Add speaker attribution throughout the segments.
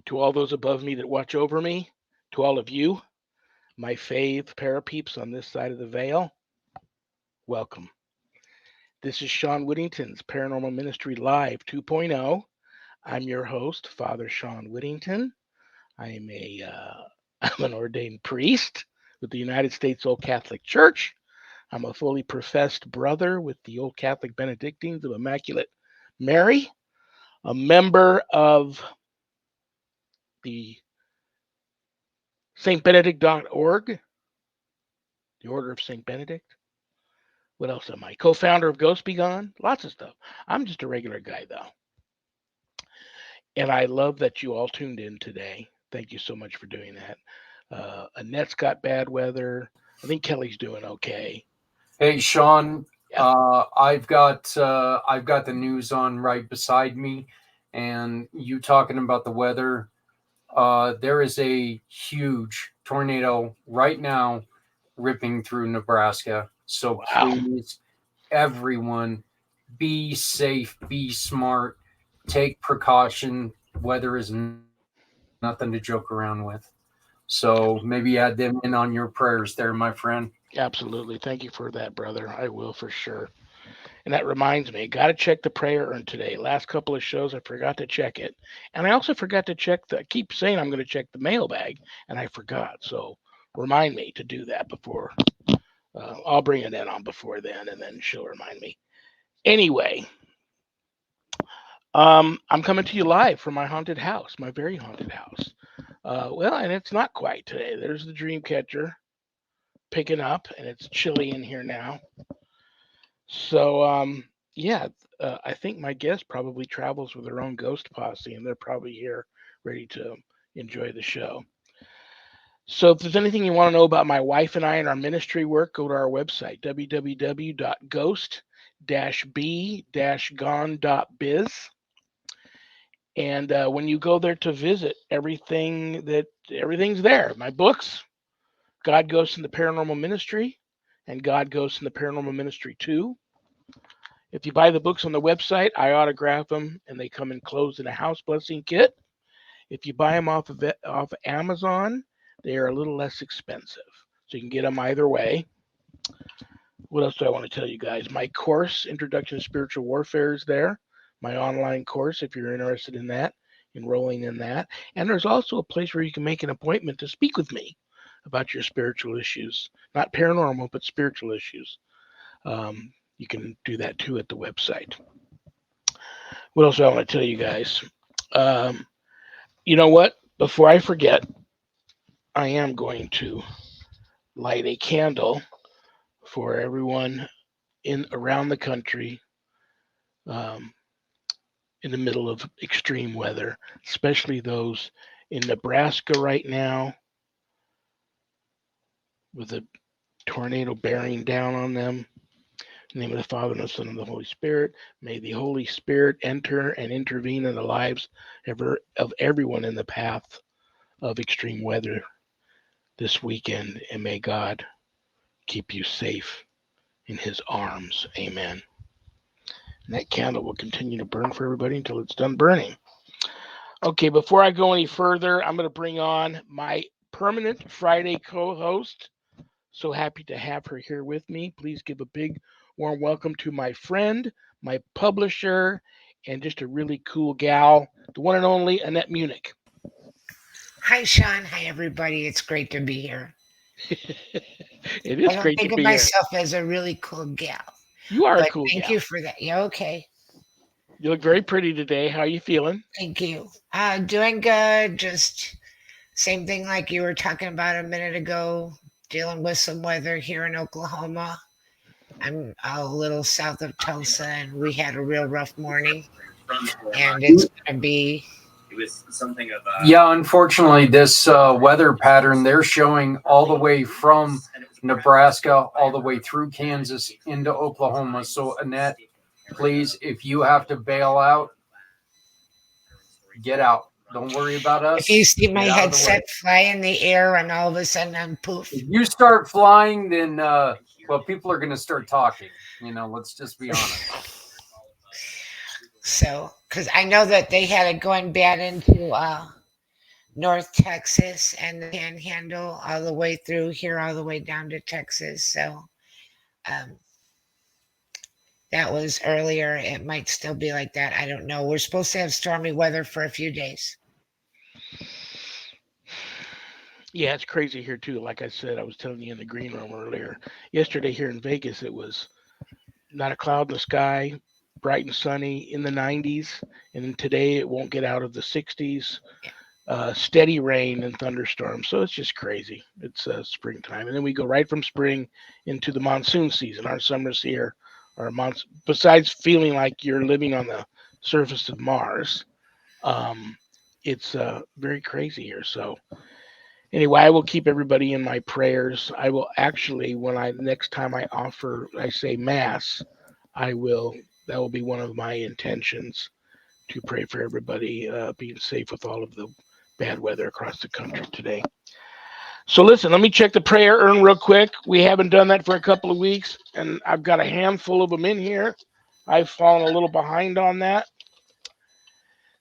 Speaker 1: To all those above me that watch over me, to all of you, my fave parapeeps on this side of the veil, welcome. This is Sean Whittington's Paranormal Ministry Live 2.0. I'm your host, Father Sean Whittington. I'm I'm an ordained priest with the United States Old Catholic Church. I'm a fully professed brother with the Old Catholic Benedictines of Immaculate Mary, a member of the stbenedict.org, the Order of St. Benedict. What else am I? Co-founder of Ghost Be Gone. Lots of stuff. I'm just a regular guy, though. And I love that you all tuned in today. Thank you so much for doing that. Annette's got bad weather. I think Kelly's doing okay.
Speaker 2: Hey, Sean.
Speaker 1: Yeah.
Speaker 2: I've got the news on right beside me, and you talking about the weather. There is a huge tornado right now ripping through Nebraska. So
Speaker 1: Wow.
Speaker 2: please, everyone, be safe, be smart, take precaution. Weather is nothing to joke around with. So maybe add them in on your prayers there, my friend.
Speaker 1: Absolutely. Thank you for that, brother. I will for sure. And that reminds me, got to check the prayer urn today. Last couple of shows, I forgot to check it. And I also forgot to check I keep saying I'm going to check the mailbag, and I forgot. So remind me to do that before. I'll bring it in on before then, and then she'll remind me. Anyway, I'm coming to you live from my haunted house, my very haunted house. Well, and it's not quite today. There's the dream catcher picking up, and it's chilly in here now. So, yeah, I think my guest probably travels with their own ghost posse, and they're probably here ready to enjoy the show. So, if there's anything you want to know about my wife and I and our ministry work, go to our website, www.ghost-b-gone.biz. And when you go there to visit, everything's there. My books, God Ghosts in the Paranormal Ministry, and God Ghosts in the Paranormal Ministry 2. If you buy the books on the website, I autograph them, and they come enclosed in a house blessing kit. If you buy them off Amazon, they are a little less expensive, so you can get them either way. What else do I want to tell you guys? My course, Introduction to Spiritual Warfare, is there. My online course, if you're interested in that, enrolling in that. And there's also a place where you can make an appointment to speak with me about your spiritual issues, not paranormal, but spiritual issues. You can do that too at the website. What else do I want to tell you guys? You know what? Before I forget, I am going to light a candle for everyone in around the country um, in the middle of extreme weather, especially those in Nebraska right now with a tornado bearing down on them. In the name of the Father, and the Son, and the Holy Spirit. May the Holy Spirit enter and intervene in the lives of everyone in the path of extreme weather this weekend. And may God keep you safe in his arms. Amen. And that candle will continue to burn for everybody until it's done burning. Okay, before I go any further, I'm going to bring on my permanent Friday co-host. So happy to have her here with me. Please give a big warm welcome to my friend, my publisher, and just a really cool gal, the one and only Annette Munich.
Speaker 3: Hi, Sean. Hi, everybody. It's great to be here.
Speaker 1: It is
Speaker 3: I don't
Speaker 1: great to
Speaker 3: think of
Speaker 1: be here.
Speaker 3: myself as a really cool gal,
Speaker 1: You are a
Speaker 3: but
Speaker 1: cool
Speaker 3: thank
Speaker 1: gal.
Speaker 3: you for that. Yeah, okay.
Speaker 1: You look very pretty today. How are you feeling?
Speaker 3: Thank you. Doing good. Just same thing like you were talking about a minute ago, dealing with some weather here in Oklahoma. I'm a little south of Tulsa, and we had a real rough morning, and it's going to be.
Speaker 2: It was something of yeah, unfortunately, this weather pattern, they're showing all the way from Nebraska, all the way through Kansas into Oklahoma. So, Annette, please, if you have to bail out, get out. Don't worry about us.
Speaker 3: If you see my
Speaker 2: Get out of the way.
Speaker 3: headset fly in the air and all of a sudden I'm poof.
Speaker 2: If you start flying, then, well, people are going to start talking. You know, let's just be honest.
Speaker 3: So, because I know that they had it going bad into North Texas and the Panhandle, all the way through here, all the way down to Texas. So um, that was earlier. It might still be like that. I don't know. We're supposed to have stormy weather for a few days.
Speaker 1: Yeah, it's crazy here too. Like I said, I was telling you in the green room earlier. Yesterday here in Vegas, it was not a cloud in the sky, bright and sunny in the 90s, and then today it won't get out of the 60s. Steady rain and thunderstorms, so it's just crazy. It's springtime, and then we go right from spring into the monsoon season. Our summers here are besides feeling like you're living on the surface of Mars. Um, it's very crazy here. So anyway, I will keep everybody in my prayers. I will actually, when I next time I say mass, I will. That will be one of my intentions to pray for everybody being safe with all of the bad weather across the country today. So listen, let me check the prayer urn real quick. We haven't done that for a couple of weeks, and I've got a handful of them in here. I've fallen a little behind on that.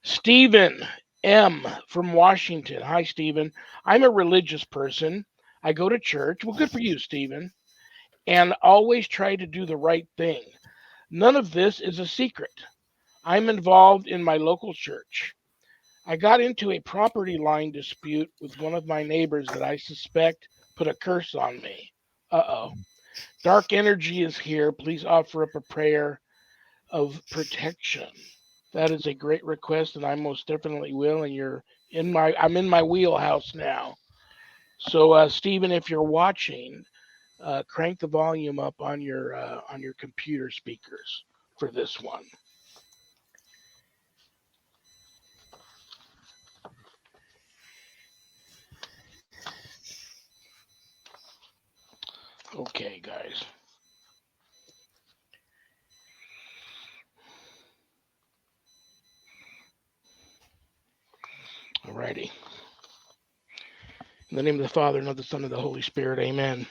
Speaker 1: Stephen M. from Washington. Hi, Stephen. I'm a religious person. I go to church. Well, good for you, Stephen. And always try to do the right thing. None of this is a secret. I'm involved in my local church. I got into a property line dispute with one of my neighbors that I suspect put a curse on me. Uh-oh. Dark energy is here. Please offer up a prayer of protection. That is a great request, and I most definitely will. And I'm in my wheelhouse now. So, Stephen, if you're watching, crank the volume up on your computer speakers for this one. Okay, guys. Alrighty. In the name of the Father, and of the Son, and of the Holy Spirit, amen.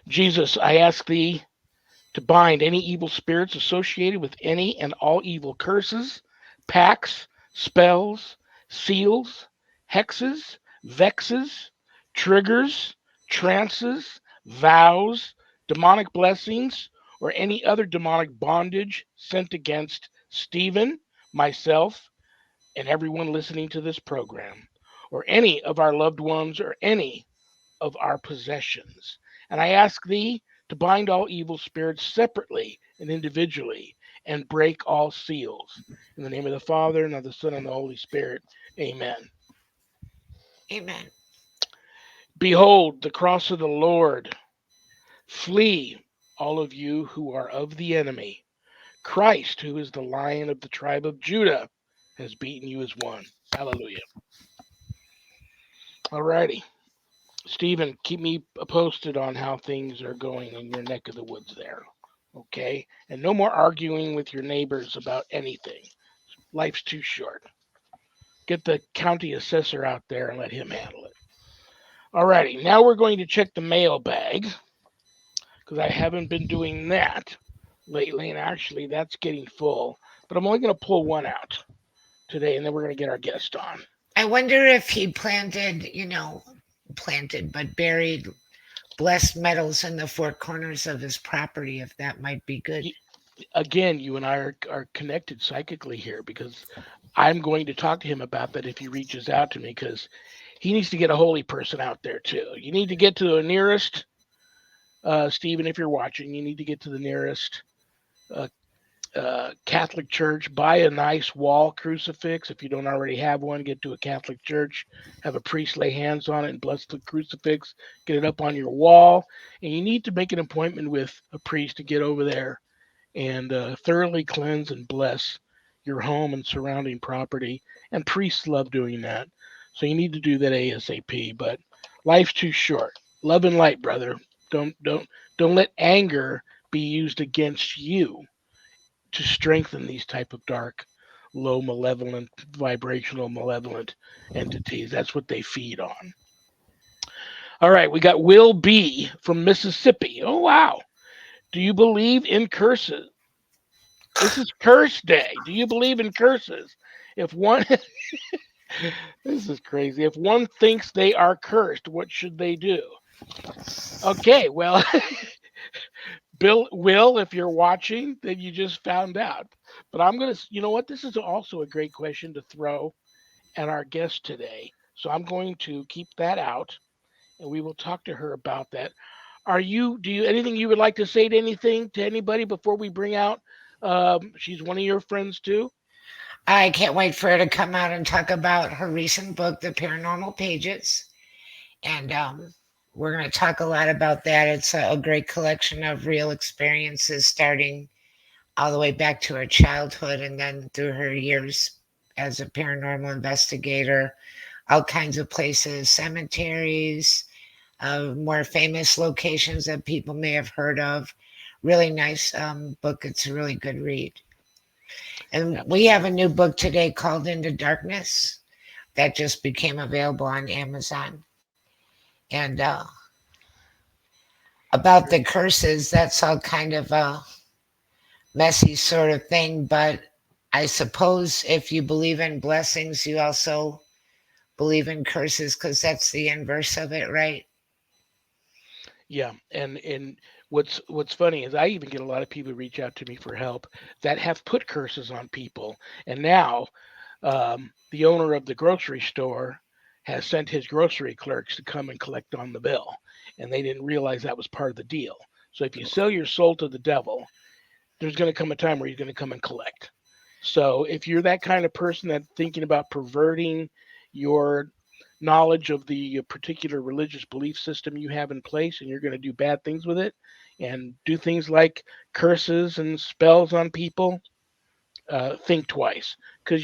Speaker 1: Jesus, I ask thee to bind any evil spirits associated with any and all evil curses, pacts, spells, seals, hexes, vexes, triggers, trances, vows, demonic blessings, or any other demonic bondage sent against Stephen, myself, and everyone listening to this program, or any of our loved ones, or any of our possessions. And I ask thee to bind all evil spirits separately and individually and break all seals. In the name of the Father, and of the Son, and the Holy Spirit. Amen.
Speaker 3: Amen.
Speaker 1: Behold the cross of the Lord. Flee, all of you who are of the enemy. Christ, who is the Lion of the tribe of Judah, has beaten you as one. Hallelujah. All righty. Stephen, keep me posted on how things are going in your neck of the woods there. Okay? And no more arguing with your neighbors about anything. Life's too short. Get the county assessor out there and let him handle it. All righty. Now we're going to check the mailbag because I haven't been doing that lately. And actually, that's getting full. But I'm only going to pull one out today, and then we're going to get our guest on.
Speaker 3: I wonder if he but buried blessed metals in the four corners of his property, if that might be good.
Speaker 1: Again, you and I are connected psychically here because I'm going to talk to him about that if he reaches out to me because he needs to get a holy person out there too. You need to get to the nearest, Stephen, if you're watching, you need to get to the nearest Catholic church, buy a nice wall crucifix. If you don't already have one, get to a Catholic church, have a priest lay hands on it and bless the crucifix, get it up on your wall. And you need to make an appointment with a priest to get over there and thoroughly cleanse and bless your home and surrounding property. And priests love doing that. So you need to do that ASAP. But life's too short. Love and light, brother. Don't let anger be used against you to strengthen these type of dark, low malevolent, vibrational malevolent entities. That's what they feed on. All right, we got Will B from Mississippi. Oh wow. Do you believe in curses? This is curse day. Do you believe in curses? If one This is crazy. If one thinks they are cursed, what should they do? Okay, well, Will, if you're watching, then you just found out. But I'm going to, you know what? This is also a great question to throw at our guest today. So I'm going to keep that out and we will talk to her about that. Do you, anything you would like to say to anything, to anybody before we bring out, she's one of your friends too?
Speaker 3: I can't wait for her to come out and talk about her recent book, The Paranormal Pages. And we're going to talk a lot about that. It's a great collection of real experiences, starting all the way back to her childhood and then through her years as a paranormal investigator, all kinds of places, cemeteries, more famous locations that people may have heard of. Really nice book. It's a really good read. And we have a new book today called Into Darkness that just became available on Amazon. And about the curses, that's all kind of a messy sort of thing. But I suppose if you believe in blessings, you also believe in curses because that's the inverse of it, right?
Speaker 1: Yeah, and what's funny is I even get a lot of people reach out to me for help that have put curses on people, and now the owner of the grocery store has sent his grocery clerks to come and collect on the bill, and they didn't realize that was part of the deal. So if you sell your soul to the devil, there's going to come a time where he's going to come and collect. So if you're that kind of person that's thinking about perverting your knowledge of the particular religious belief system you have in place and you're going to do bad things with it and do things like curses and spells on people, think twice because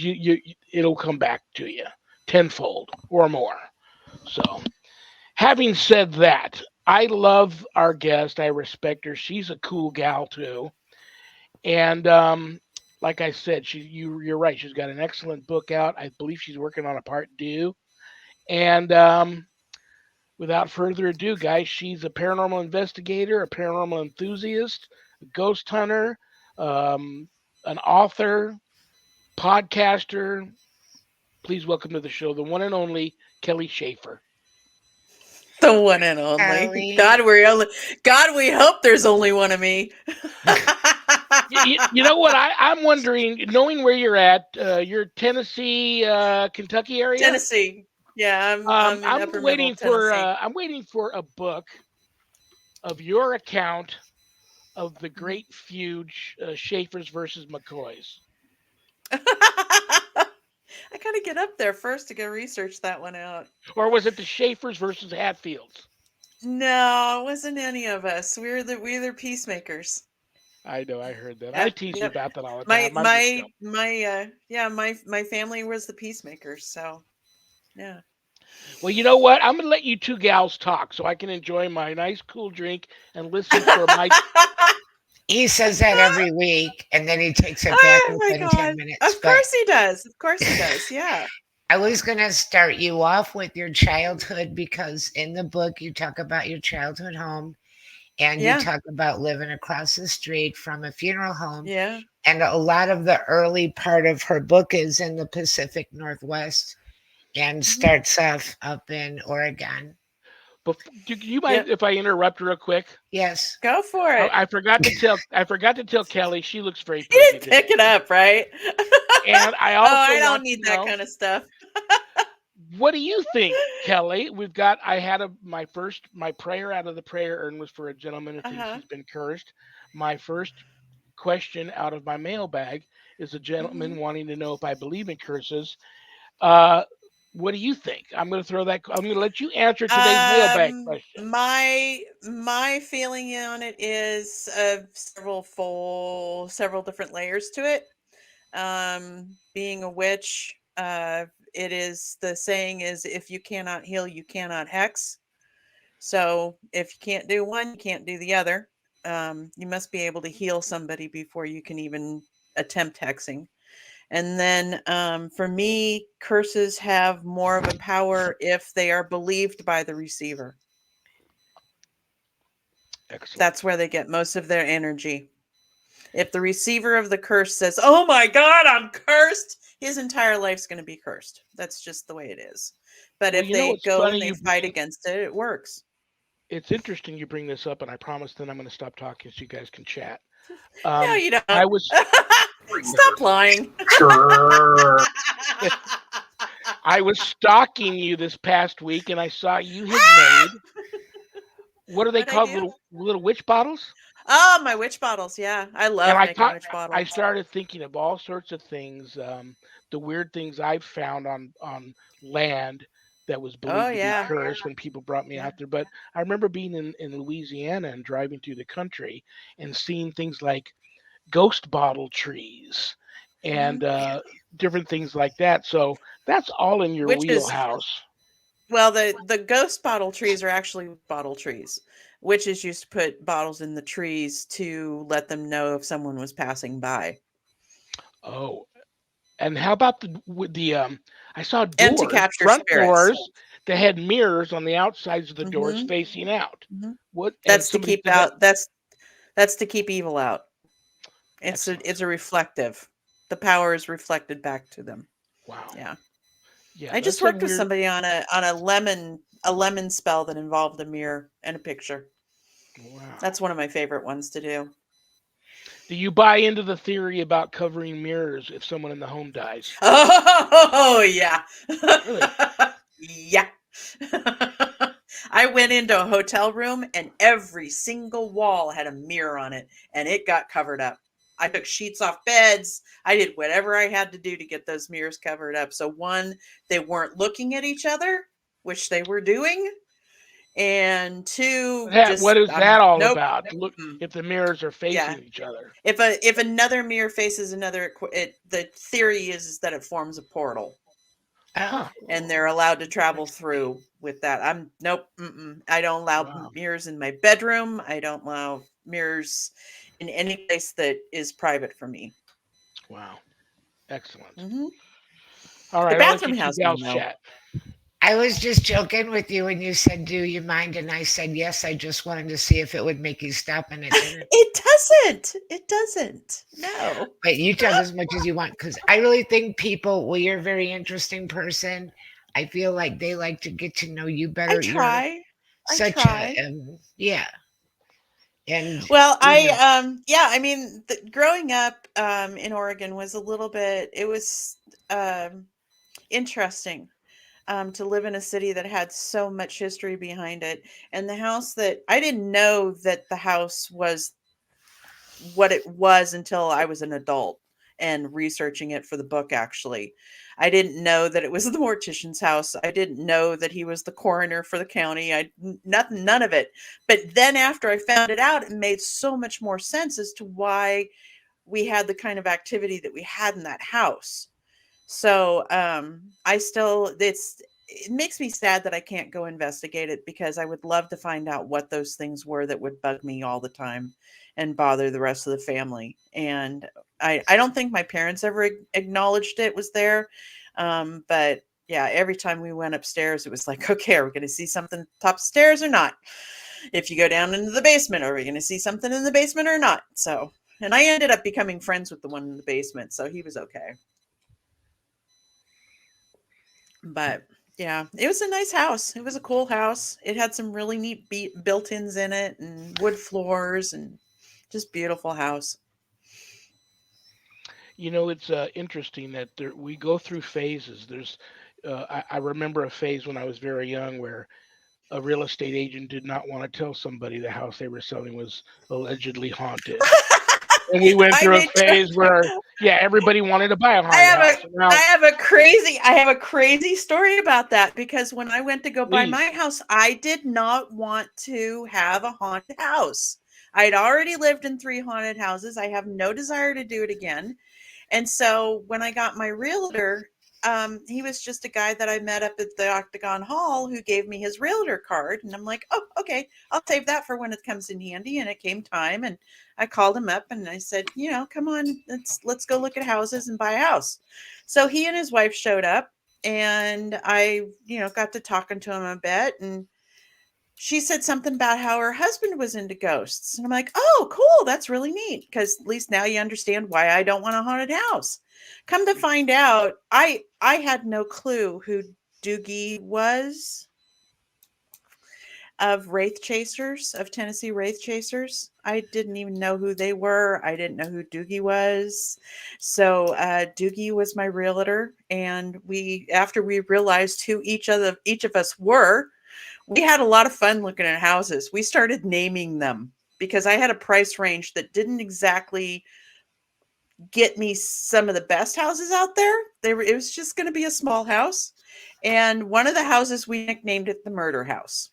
Speaker 1: it'll come back to you tenfold or more. So having said that, I love our guest. I respect her. She's a cool gal too. And like I said, you're right. She's got an excellent book out. I believe she's working on a part two. And without further ado, guys, she's a paranormal investigator, a paranormal enthusiast, a ghost hunter, um, an author, podcaster. Please welcome to the show the one and only Kelly Schaeffer.
Speaker 4: The one and only.
Speaker 3: Ellie.
Speaker 4: God, we hope there's only one of me.
Speaker 1: You know what? I'm wondering, knowing where you're Tennessee, Kentucky area.
Speaker 4: Tennessee. Yeah, I'm in
Speaker 1: I'm
Speaker 4: upper middle
Speaker 1: waiting for
Speaker 4: Tennessee.
Speaker 1: a book of your account of the
Speaker 4: Mhm.
Speaker 1: great feud, Schaefer's versus McCoy's.
Speaker 4: I gotta get up there first to go research that one out.
Speaker 1: Or was it the Schaefer's versus Hatfields?
Speaker 4: No, it wasn't any of us. We're the peacemakers.
Speaker 1: I know, I heard that. I
Speaker 4: Yep,
Speaker 1: tease you
Speaker 4: yep.
Speaker 1: about that all the
Speaker 4: My
Speaker 1: time. I'm just
Speaker 4: my
Speaker 1: joking.
Speaker 4: my yeah, my family was the peacemakers, so yeah.
Speaker 1: Well, you know what? I'm gonna let you two gals talk so I can enjoy my nice cool drink and listen for my.
Speaker 3: He says that every week and then he takes it back
Speaker 4: Oh my
Speaker 3: within 10
Speaker 4: god.
Speaker 3: minutes.
Speaker 4: Of
Speaker 3: But
Speaker 4: course he does. Of course he does. Yeah.
Speaker 3: I was going to start you off with your childhood because in the book you talk about your childhood home and you
Speaker 4: Yeah.
Speaker 3: talk about living across the street from a funeral home.
Speaker 4: Yeah.
Speaker 3: And a lot of the early part of her book is in the Pacific Northwest and
Speaker 4: Mhm.
Speaker 3: starts off up in Oregon.
Speaker 1: Do you mind
Speaker 4: Yep.
Speaker 1: if I interrupt real quick?
Speaker 3: Yes.
Speaker 4: Go for it.
Speaker 1: I forgot to tell. I forgot to tell Kelly she looks very
Speaker 4: You
Speaker 1: pretty
Speaker 4: didn't pick
Speaker 1: today.
Speaker 4: it up, right?
Speaker 1: And I
Speaker 4: Oh,
Speaker 1: also
Speaker 4: I don't
Speaker 1: want
Speaker 4: need
Speaker 1: to
Speaker 4: that
Speaker 1: know,
Speaker 4: kind of stuff.
Speaker 1: what do you think, Kelly? I had my prayer out of the prayer urn was for a gentleman who thinks
Speaker 4: Uh-huh.
Speaker 1: he's been cursed. My first question out of my mailbag is a gentleman
Speaker 4: Mhm.
Speaker 1: wanting to know if I believe in curses. Uh, what do you think? I'm going to let you answer today's mailbag question.
Speaker 4: My feeling on it is several different layers to it. Being a witch, it is the saying is if you cannot heal, you cannot hex. So if you can't do one, you can't do the other. You must be able to heal somebody before you can even attempt hexing. And then for me, curses have more of a power if they are believed by the receiver.
Speaker 1: Excellent.
Speaker 4: That's where they get most of their energy. If the receiver of the curse says, "Oh my God, I'm cursed," his entire life's going to be cursed. That's just the way it is. But
Speaker 1: Well,
Speaker 4: if
Speaker 1: you know,
Speaker 4: they
Speaker 1: it's
Speaker 4: go
Speaker 1: funny
Speaker 4: and they
Speaker 1: you
Speaker 4: fight
Speaker 1: bring.
Speaker 4: against it, it works.
Speaker 1: It's interesting you bring this up, and I promise then I'm going to stop talking so you guys can chat.
Speaker 4: No, you
Speaker 1: I
Speaker 4: don't.
Speaker 1: was
Speaker 4: Stop lying.
Speaker 2: Grrr.
Speaker 1: I was stalking you this past week, and I saw you had made what are they
Speaker 4: What'd I
Speaker 1: called?
Speaker 4: do?
Speaker 1: Little witch bottles.
Speaker 4: Oh, my witch bottles. Yeah, I
Speaker 1: And
Speaker 4: love
Speaker 1: I
Speaker 4: making
Speaker 1: thought
Speaker 4: witch
Speaker 1: I
Speaker 4: bottles.
Speaker 1: started thinking of all sorts of things, the weird things I've found on land that was
Speaker 4: Oh
Speaker 1: believed to be
Speaker 4: yeah,
Speaker 1: cursed when people brought me
Speaker 4: yeah.
Speaker 1: out there. But I remember being in Louisiana and driving through the country and seeing things like ghost bottle trees
Speaker 4: hmm
Speaker 1: and different things like that. So that's all in your
Speaker 4: Witches.
Speaker 1: wheelhouse.
Speaker 4: Well, the ghost bottle trees are actually bottle trees. Witches used to put bottles in the trees to let them know if someone was passing by
Speaker 1: Oh, and how about I saw
Speaker 4: and to
Speaker 1: doors,
Speaker 4: capture
Speaker 1: front
Speaker 4: spirits.
Speaker 1: doors that had mirrors on the outsides of the doors
Speaker 4: hmm
Speaker 1: facing out.
Speaker 4: hmm
Speaker 1: What and
Speaker 4: That's to
Speaker 1: somebody
Speaker 4: keep
Speaker 1: said that
Speaker 4: out. That's to keep evil out.
Speaker 1: excellent.
Speaker 4: It's a reflective. The power is reflected back to them.
Speaker 1: Wow.
Speaker 4: Yeah.
Speaker 1: Yeah,
Speaker 4: I just
Speaker 1: that's a
Speaker 4: worked with
Speaker 1: weird
Speaker 4: somebody on a lemon spell that involved a mirror and a picture.
Speaker 1: wow.
Speaker 4: That's one of my favorite ones to do.
Speaker 1: Do you buy into the theory about covering mirrors if someone in the home dies?
Speaker 4: Oh yeah.
Speaker 1: Really?
Speaker 4: Yeah. I went into a hotel room and every single wall had a mirror on it and it got covered up. I took sheets off beds. I did whatever I had to do to get those mirrors covered up. So one, they weren't looking at each other, which they were doing, and two,
Speaker 1: What
Speaker 4: just
Speaker 1: is that all
Speaker 4: nope.
Speaker 1: about? Look,
Speaker 4: Mm-mm.
Speaker 1: if the mirrors are
Speaker 4: Yeah.
Speaker 1: facing each other.
Speaker 4: If another mirror faces another, the theory is that it forms a portal
Speaker 3: Oh,
Speaker 1: Huh.
Speaker 4: and they're allowed to travel through with that. I'm nope. Mm-mm. I don't allow
Speaker 1: Wow.
Speaker 4: mirrors in my bedroom. I don't allow mirrors in any place that is private for me.
Speaker 1: Wow. Excellent.
Speaker 4: hmm
Speaker 1: All
Speaker 4: The
Speaker 1: right, I'll let you
Speaker 4: bathroom
Speaker 1: two
Speaker 4: has them
Speaker 1: gals
Speaker 4: though.
Speaker 1: chat.
Speaker 3: I was just joking with you when you said, "Do you mind?" And I said, "Yes." I just wanted to see if it would make you stop, and it didn't.
Speaker 4: It doesn't. It doesn't. No.
Speaker 3: But you talk as much as you want because I really think people, well, you're a very interesting person. I feel like they like to get to know you
Speaker 4: I
Speaker 3: better. You're
Speaker 4: try. I
Speaker 3: such a,
Speaker 4: try.
Speaker 3: yeah. And,
Speaker 4: Well,
Speaker 3: you know,
Speaker 4: yeah, I mean, growing up in Oregon was a little bit. It was interesting to live in a city that had so much history behind it. And the house that I didn't know that the house was what it was until I was an adult and researching it for the book, actually. I didn't know that it was the mortician's house. I didn't know that he was the coroner for the county. Nothing, none of it. But then after I found it out, it made so much more sense as to why we had the kind of activity that we had in that house. So I still it makes me sad that I can't go investigate it because I would love to find out what those things were that would bug me all the time and bother the rest of the family. And I don't think my parents ever acknowledged it was there. But yeah, every time we went upstairs, it was like, okay, are we going to see something top stairs or not? If you go down into the basement, are we going to see something in the basement or not? So, and I ended up becoming friends with the one in the basement, so he was okay. But yeah, it was a nice house. It was a cool house. It had some really neat built-ins in it and wood floors and just beautiful house.
Speaker 1: You know, it's interesting that we go through phases. I remember a phase when I was very young where a real estate agent did not want to tell somebody the house they were selling was allegedly haunted. And we went
Speaker 4: I
Speaker 1: through a
Speaker 4: may tell
Speaker 1: phase where, yeah, everybody wanted to buy a
Speaker 4: I
Speaker 1: haunted
Speaker 4: have
Speaker 1: house.
Speaker 4: a
Speaker 1: Now,
Speaker 4: I have a crazy story about that because when I went to go buy
Speaker 1: please,
Speaker 4: my house, I did not want to have a haunted house. I'd already lived in 3 haunted houses. I have no desire to do it again. And so when I got my realtor, he was just a guy that I met up at the Octagon Hall who gave me his realtor card. And I'm like, oh, okay, I'll save that for when it comes in handy. And it came time, and I called him up and I said, come on, let's go look at houses and buy a house. So he and his wife showed up, and I, got to talking to him a bit, and she said something about how her husband was into ghosts. And I'm like, oh, cool. That's really neat. Because at least now you understand why I don't want a haunted house. Come to find out, I had no clue who Doogie was of Wraith Chasers, of Tennessee Wraith Chasers. I didn't even know who they were. I didn't know who Doogie was. So Doogie was my realtor. And after we realized who each of us were, we had a lot of fun looking at houses. We started naming them because I had a price range that didn't exactly get me some of the best houses out there. It was just going to be a small house. And one of the houses, we nicknamed it the murder house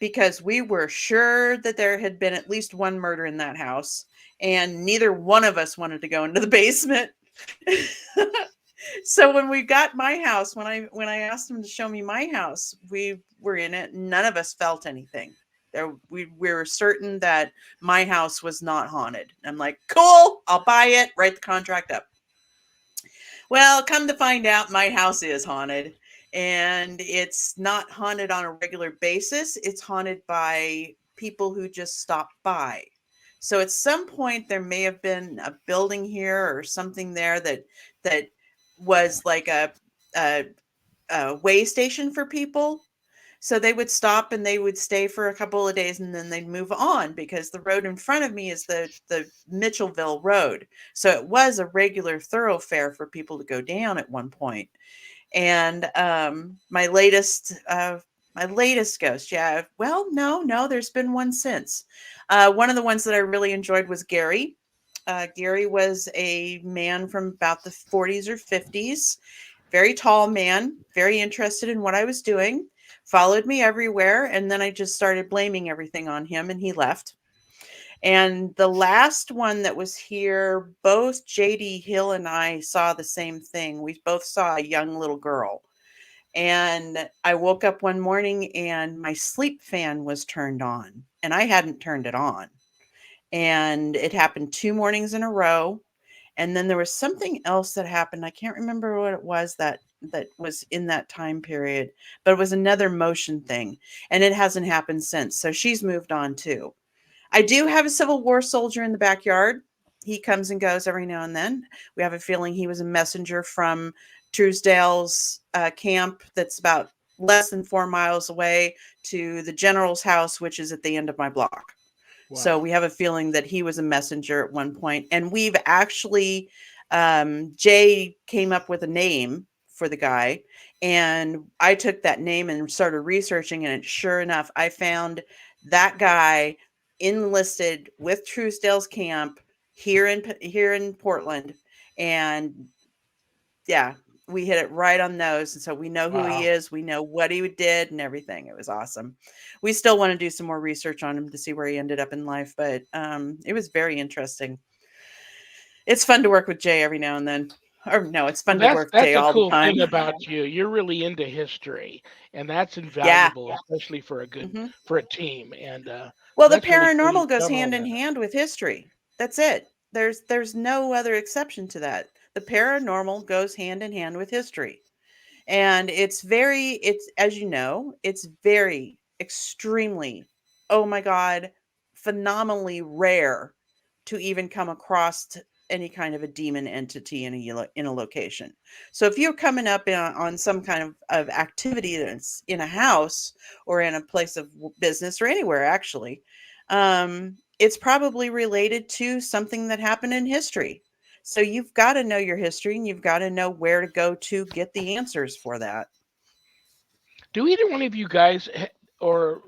Speaker 4: because we were sure that there had been at least one murder in that house. And neither one of us wanted to go into the basement. So when we got my house, when I asked him to show me my house, we were in it. None of us felt anything. We were certain that my house was not haunted. I'm like, cool, I'll buy it, write the contract up. Well, come to find out, my house is haunted, and it's not haunted on a regular basis. It's haunted by people who just stop by. So at some point, there may have been a building here or something there that was like a way station for people. So they would stop and they would stay for a couple of days and then they'd move on because the road in front of me is the Mitchellville Road. So it was a regular thoroughfare for people to go down at one point. And my latest ghost, yeah. Well, no, there's been one since. One of the ones that I really enjoyed was Gary. Gary was a man from about the 40s or 50s, very tall man, very interested in what I was doing, followed me everywhere. And then I just started blaming everything on him and he left. And the last one that was here, both JD Hill and I saw the same thing. We both saw a young little girl. And I woke up one morning and my sleep fan was turned on and I hadn't turned it on. And it happened 2 mornings in a row. And then there was something else that happened. I can't remember what it was that was in that time period, but it was another motion thing. And it hasn't happened since. So she's moved on too. I do have a Civil War soldier in the backyard. He comes and goes every now and then. We have a feeling he was a messenger from Truesdale's camp that's about less than 4 miles away to the general's house, which is at the end of my block. Wow. So we have a feeling that he was a messenger at one point. And we've actually, Jay came up with a name for the guy. And I took that name and started researching. And sure enough, I found that guy enlisted with Truesdale's camp here in Portland. And yeah, we hit it right on those. And so we know who he is. We know what he did and everything. It was awesome. We still want to do some more research on him to see where he ended up in life, but it was very interesting. It's fun to work with Jay every now and then. Or no, it's fun to work with Jay all the time.
Speaker 1: That's the cool thing about you. You're really into history, and that's invaluable, especially for a good for a team. And
Speaker 4: well, the paranormal goes hand in hand with history. That's it. There's no other exception to that. The paranormal goes hand in hand with history. And it's as you know, it's very extremely, oh my God, phenomenally rare to even come across any kind of a demon entity in a location. So if you're coming up on some kind of activity that's in a house or in a place of business or anywhere, actually, it's probably related to something that happened in history. So you've got to know your history and you've got to know where to go to get the answers for that.
Speaker 1: Do either one of you guys, or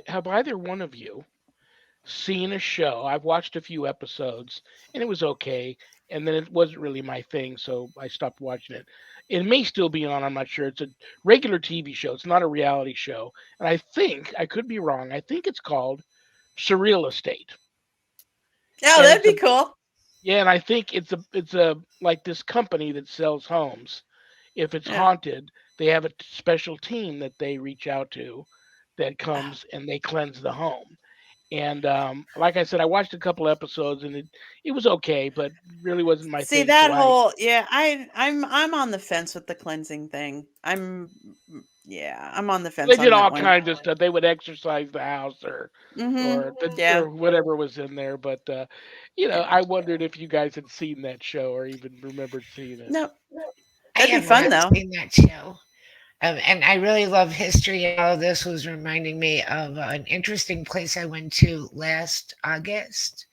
Speaker 1: have either one of you seen a show? I've watched a few episodes and it was okay. And then it wasn't really my thing, so I stopped watching it. It may still be on, I'm not sure. It's a regular TV show. It's not a reality show. And I could be wrong. I think it's called Surreal Estate.
Speaker 4: Oh, that'd be cool.
Speaker 1: Yeah, and I think it's a like this company that sells homes. If it's haunted, they have a special team that they reach out to that comes and they cleanse the home. And like I said, I watched a couple episodes, and it was okay, but really wasn't my
Speaker 4: See
Speaker 1: thing. So
Speaker 4: that whole yeah, I'm on the fence with the cleansing thing. I'm on the
Speaker 1: they
Speaker 4: fence
Speaker 1: did
Speaker 4: on that
Speaker 1: all
Speaker 4: one.
Speaker 1: kinds of stuff. They would exercise the house,
Speaker 4: Mhm. Yeah.
Speaker 1: or whatever was in there. But
Speaker 4: Yeah.
Speaker 1: I wondered if you guys had seen that show or even remembered seeing it.
Speaker 4: No.
Speaker 3: I
Speaker 4: That'd be
Speaker 3: have
Speaker 4: fun
Speaker 3: not
Speaker 4: though.
Speaker 3: seen that show. And I really love history. And all of this was reminding me of an interesting place I went to last August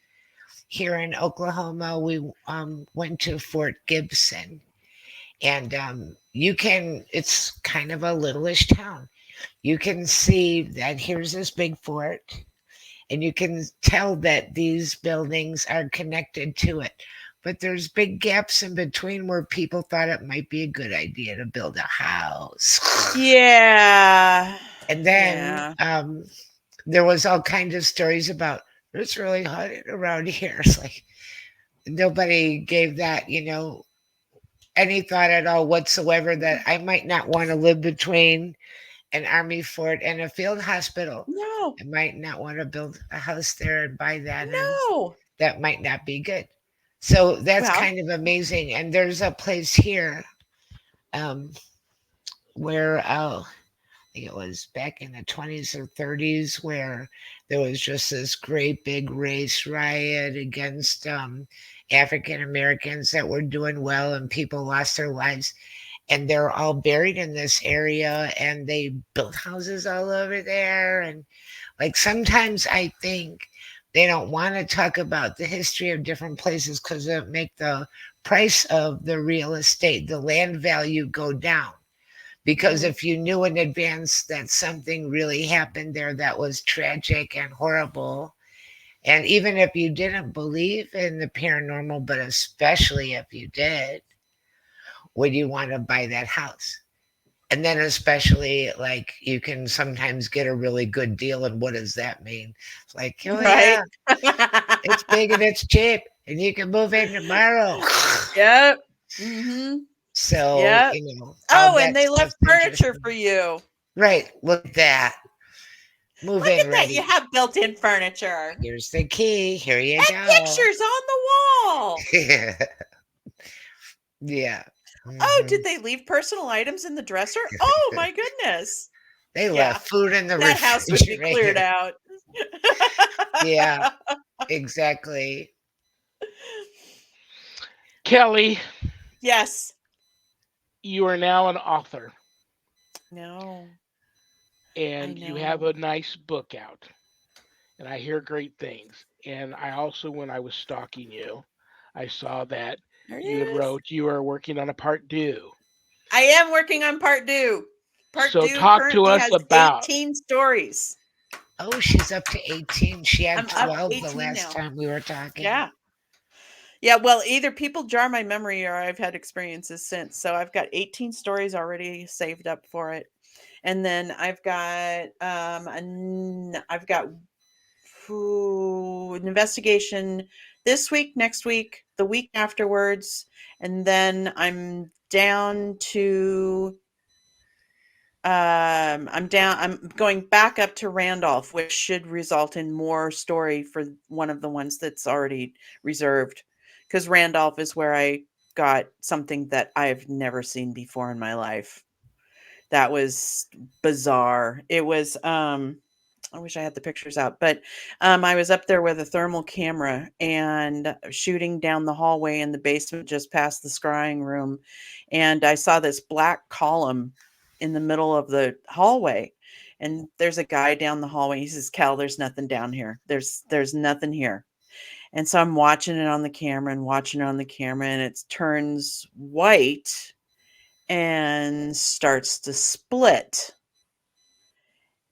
Speaker 3: here in Oklahoma. We went to Fort Gibson. And it's kind of a littleish town. You can see that here's this big fort, and you can tell that these buildings are connected to it. But there's big gaps in between where people thought it might be a good idea to build a house.
Speaker 4: Yeah.
Speaker 3: And then
Speaker 4: Yeah.
Speaker 3: there was all kinds of stories about it's really hot around here. It's like nobody gave that, any thought at all whatsoever that I might not want to live between an army fort and a field hospital.
Speaker 4: No.
Speaker 3: I might not want to build a house there and buy that, and
Speaker 4: No.
Speaker 3: that might not be good. So that's
Speaker 4: Well,
Speaker 3: kind of amazing. And there's a place here um, where I think it was back in the 20s or 30s where there was just this great big race riot against African Americans that were doing well, and people lost their lives, and they're all buried in this area, and they built houses all over there. And like sometimes I think they don't want to talk about the history of different places because it make the price of the real estate, the land value, go down. Because
Speaker 4: mhm.
Speaker 3: if you knew in advance that something really happened there that was tragic and horrible, and even if you didn't believe in the paranormal, but especially if you did, would you want to buy that house? And then especially like you can sometimes get a really good deal. And what does that mean? It's like, oh
Speaker 4: Right.
Speaker 3: yeah, it's big and it's cheap and you can move in tomorrow.
Speaker 4: Yep. Mhm.
Speaker 3: So,
Speaker 4: Yep.
Speaker 3: all
Speaker 4: Oh, and
Speaker 3: that
Speaker 4: they left
Speaker 3: stuff's
Speaker 4: furniture
Speaker 3: interesting.
Speaker 4: for you.
Speaker 3: Right. Look at that. Move
Speaker 4: Look
Speaker 3: in
Speaker 4: at that. You
Speaker 3: ready.
Speaker 4: have built-in furniture
Speaker 3: Here's the key. Here you
Speaker 4: and
Speaker 3: go.
Speaker 4: pictures on the wall.
Speaker 3: Yeah.
Speaker 4: Oh,
Speaker 3: Mhm.
Speaker 4: did they leave personal items in the dresser? Oh my goodness.
Speaker 3: They
Speaker 4: Yeah.
Speaker 3: left food in the
Speaker 4: That house would be cleared
Speaker 3: refrigerator.
Speaker 4: out.
Speaker 3: Yeah, exactly.
Speaker 1: Kelly,
Speaker 4: Yes.
Speaker 1: you are now an author,
Speaker 4: No, I
Speaker 1: and you have
Speaker 4: know.
Speaker 1: a nice book out, and I hear great things. And I also, when I was stalking you, I saw that
Speaker 4: There it
Speaker 1: you had
Speaker 4: is.
Speaker 1: wrote you are working on a part two.
Speaker 4: I am working on part two. Part
Speaker 1: So
Speaker 4: two
Speaker 1: talk to
Speaker 4: currently
Speaker 1: us
Speaker 4: has
Speaker 1: about.
Speaker 4: 18 stories.
Speaker 3: Oh, she's up to 18. She had
Speaker 4: I'm up
Speaker 3: 12 the
Speaker 4: 18
Speaker 3: last
Speaker 4: now.
Speaker 3: time we were talking.
Speaker 4: Yeah. Yeah, well, either people jar my memory or I've had experiences since. So I've got 18 stories already saved up for it. And then I've got an investigation this week, next week, the week afterwards, and then I'm going back up to Randolph, which should result in more story for one of the ones that's already reserved, because Randolph is where I got something that I've never seen before in my life. That was bizarre. It was I wish I had the pictures out, but I was up there with a thermal camera and shooting down the hallway in the basement just past the scrying room, and I saw this black column in the middle of the hallway, and there's a guy down the hallway. He says, "Cal, there's nothing down here. There's nothing here." And so I'm watching it on the camera and watching it on the camera, and it turns white and starts to split.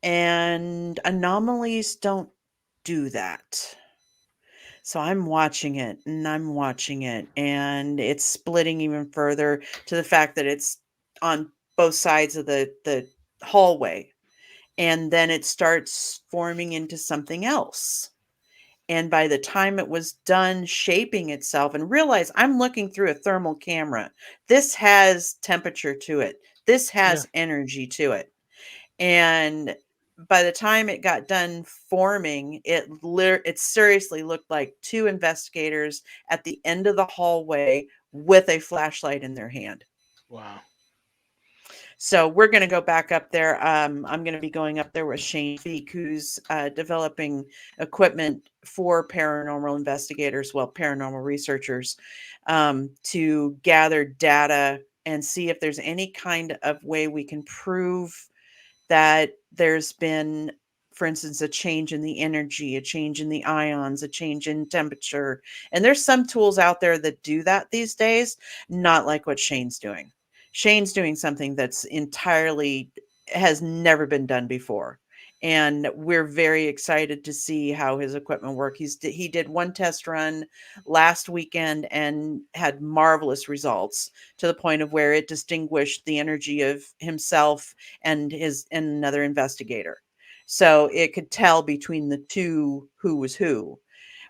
Speaker 4: And anomalies don't do that. So I'm watching it and I'm watching it, and it's splitting even further to the fact that it's on both sides of the hallway. And then it starts forming into something else. And by the time it was done shaping itself, and realize I'm looking through a thermal camera, this has temperature to it, this
Speaker 1: Yeah.
Speaker 4: has energy to it. And by the time it got done forming, it seriously looked like two investigators at the end of the hallway with a flashlight in their hand.
Speaker 1: Wow.
Speaker 4: So we're going to go back up there. I'm going to be going up there with Shane Feek, who's developing equipment for paranormal investigators, well, paranormal researchers, to gather data and see if there's any kind of way we can prove that there's been, for instance, a change in the energy, a change in the ions, a change in temperature. And there's some tools out there that do that these days, not like what Shane's doing. Shane's doing something that's entirely has never been done before. And we're very excited to see how his equipment work. He did one test run last weekend and had marvelous results, to the point of where it distinguished the energy of himself and another investigator. So it could tell between the two who was who,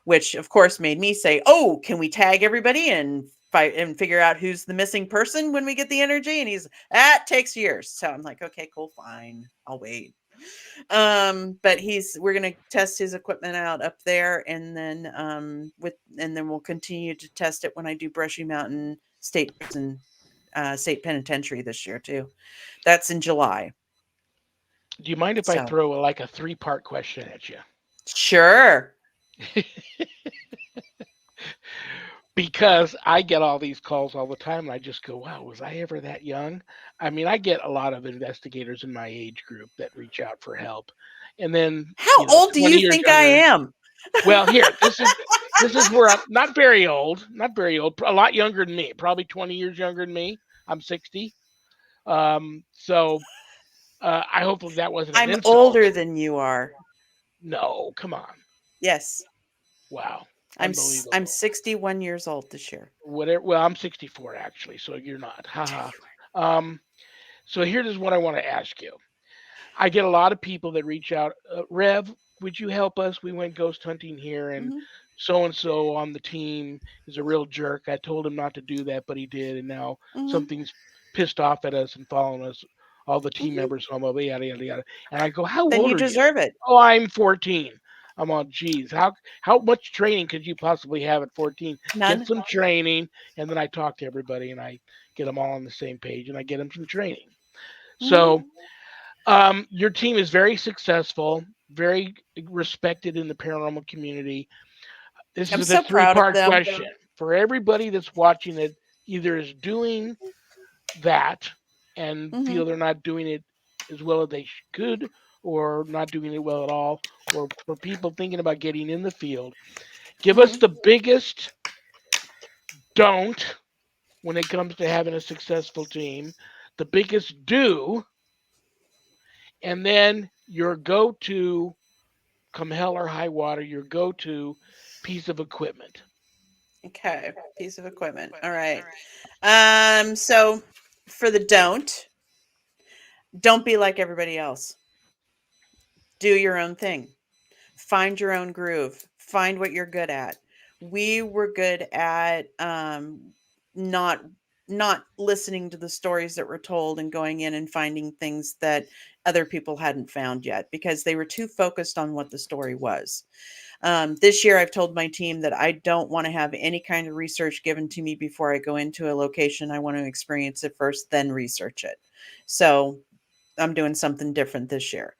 Speaker 4: which of course made me say, "Oh, can we tag everybody and fight and figure out who's the missing person when we get the energy?" And that takes years. So I'm like, "Okay, cool, fine. I'll wait." But we're going to test his equipment out up there, and then we'll continue to test it when I do Brushy Mountain State Prison, State Penitentiary this year too. That's in July.
Speaker 1: Do you mind if I throw like a 3-part question at you?
Speaker 4: Sure.
Speaker 1: Because I get all these calls all the time, and I just go, wow, was I ever that young? I mean, I get a lot of investigators in my age group that reach out for help. And then,
Speaker 4: how old do you think I am?
Speaker 1: Well, here, this is where I'm not very old, a lot younger than me, probably 20 years younger than me. I'm 60. So I hopefully that wasn't an insult.
Speaker 4: I'm older than you are.
Speaker 1: No, come on.
Speaker 4: Yes.
Speaker 1: Wow.
Speaker 4: I'm 61 years old this year.
Speaker 1: Whatever. Well, I'm 64 actually, so you're not. Haha. So here's what I want to ask you. I get a lot of people that reach out. Rev, would you help us? We went ghost hunting here, and so and so on the team is a real jerk. I told him not to do that, but he did, and now something's pissed off at us and following us. All the team members home, yada yada yada. And I go, how
Speaker 4: then
Speaker 1: old
Speaker 4: you
Speaker 1: are
Speaker 4: deserve it.
Speaker 1: Oh, I'm 14. I'm on, geez, how much training could you possibly have at 14?
Speaker 4: None.
Speaker 1: Get some training, and then I talk to everybody, and I get them all on the same page, and I get them some training. So your team is very successful, very respected in the paranormal community. This is a 3-part question for everybody that's watching that either is doing that and feel they're not doing it as well as they could, or not doing it well at all, or for people thinking about getting in the field. Give us the biggest don't when it comes to having a successful team, the biggest do, and then your go-to, come hell or high water, your go-to piece of equipment.
Speaker 4: Okay, piece of equipment. All right. So for the don't be like everybody else. Do your own thing. Find your own groove. Find what you're good at. We were good at not listening to the stories that were told and going in and finding things that other people hadn't found yet, because they were too focused on what the story was. This year, I've told my team that I don't want to have any kind of research given to me before I go into a location. I want to experience it first, then research it. So I'm doing something different this year.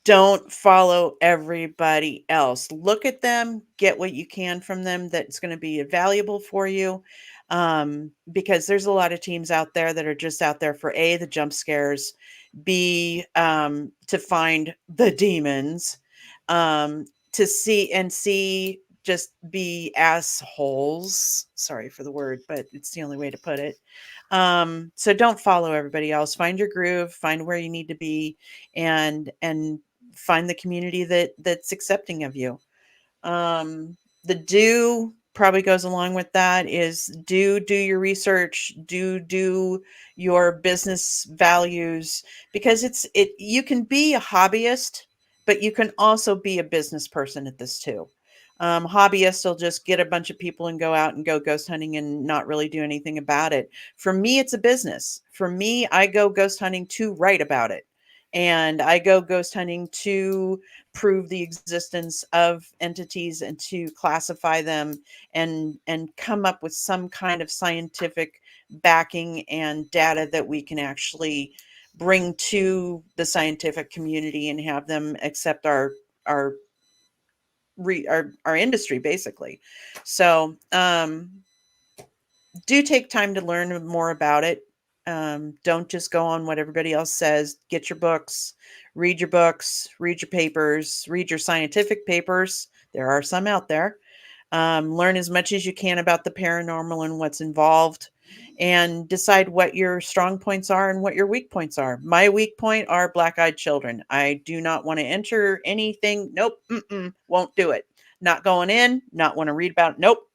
Speaker 4: Don't follow everybody else. Look at them, get what you can from them that's going to be valuable for you. Because there's a lot of teams out there that are just out there for A, the jump scares, B, to find the demons, to see just be assholes. Sorry for the word, but it's the only way to put it. So don't follow everybody else. Find your groove, find where you need to be, and find the community that's accepting of you. The do probably goes along with that is do your research, do your business values, because you can be a hobbyist, but you can also be a business person at this too. Hobbyists will just get a bunch of people and go out and go ghost hunting and not really do anything about it. For me, it's a business. For me, I go ghost hunting to write about it. And I go ghost hunting to prove the existence of entities and to classify them and come up with some kind of scientific backing and data that we can actually bring to the scientific community and have them accept our our industry basically. So do take time to learn more about it. Don't just go on what everybody else says. Get your books, read your papers, read your scientific papers. There are some out there. Learn as much as you can about the paranormal and what's involved, and decide what your strong points are and what your weak points are. My weak point are black-eyed children. I do not want to enter anything. Nope, won't do it. Not going in, not want to read about it. Nope,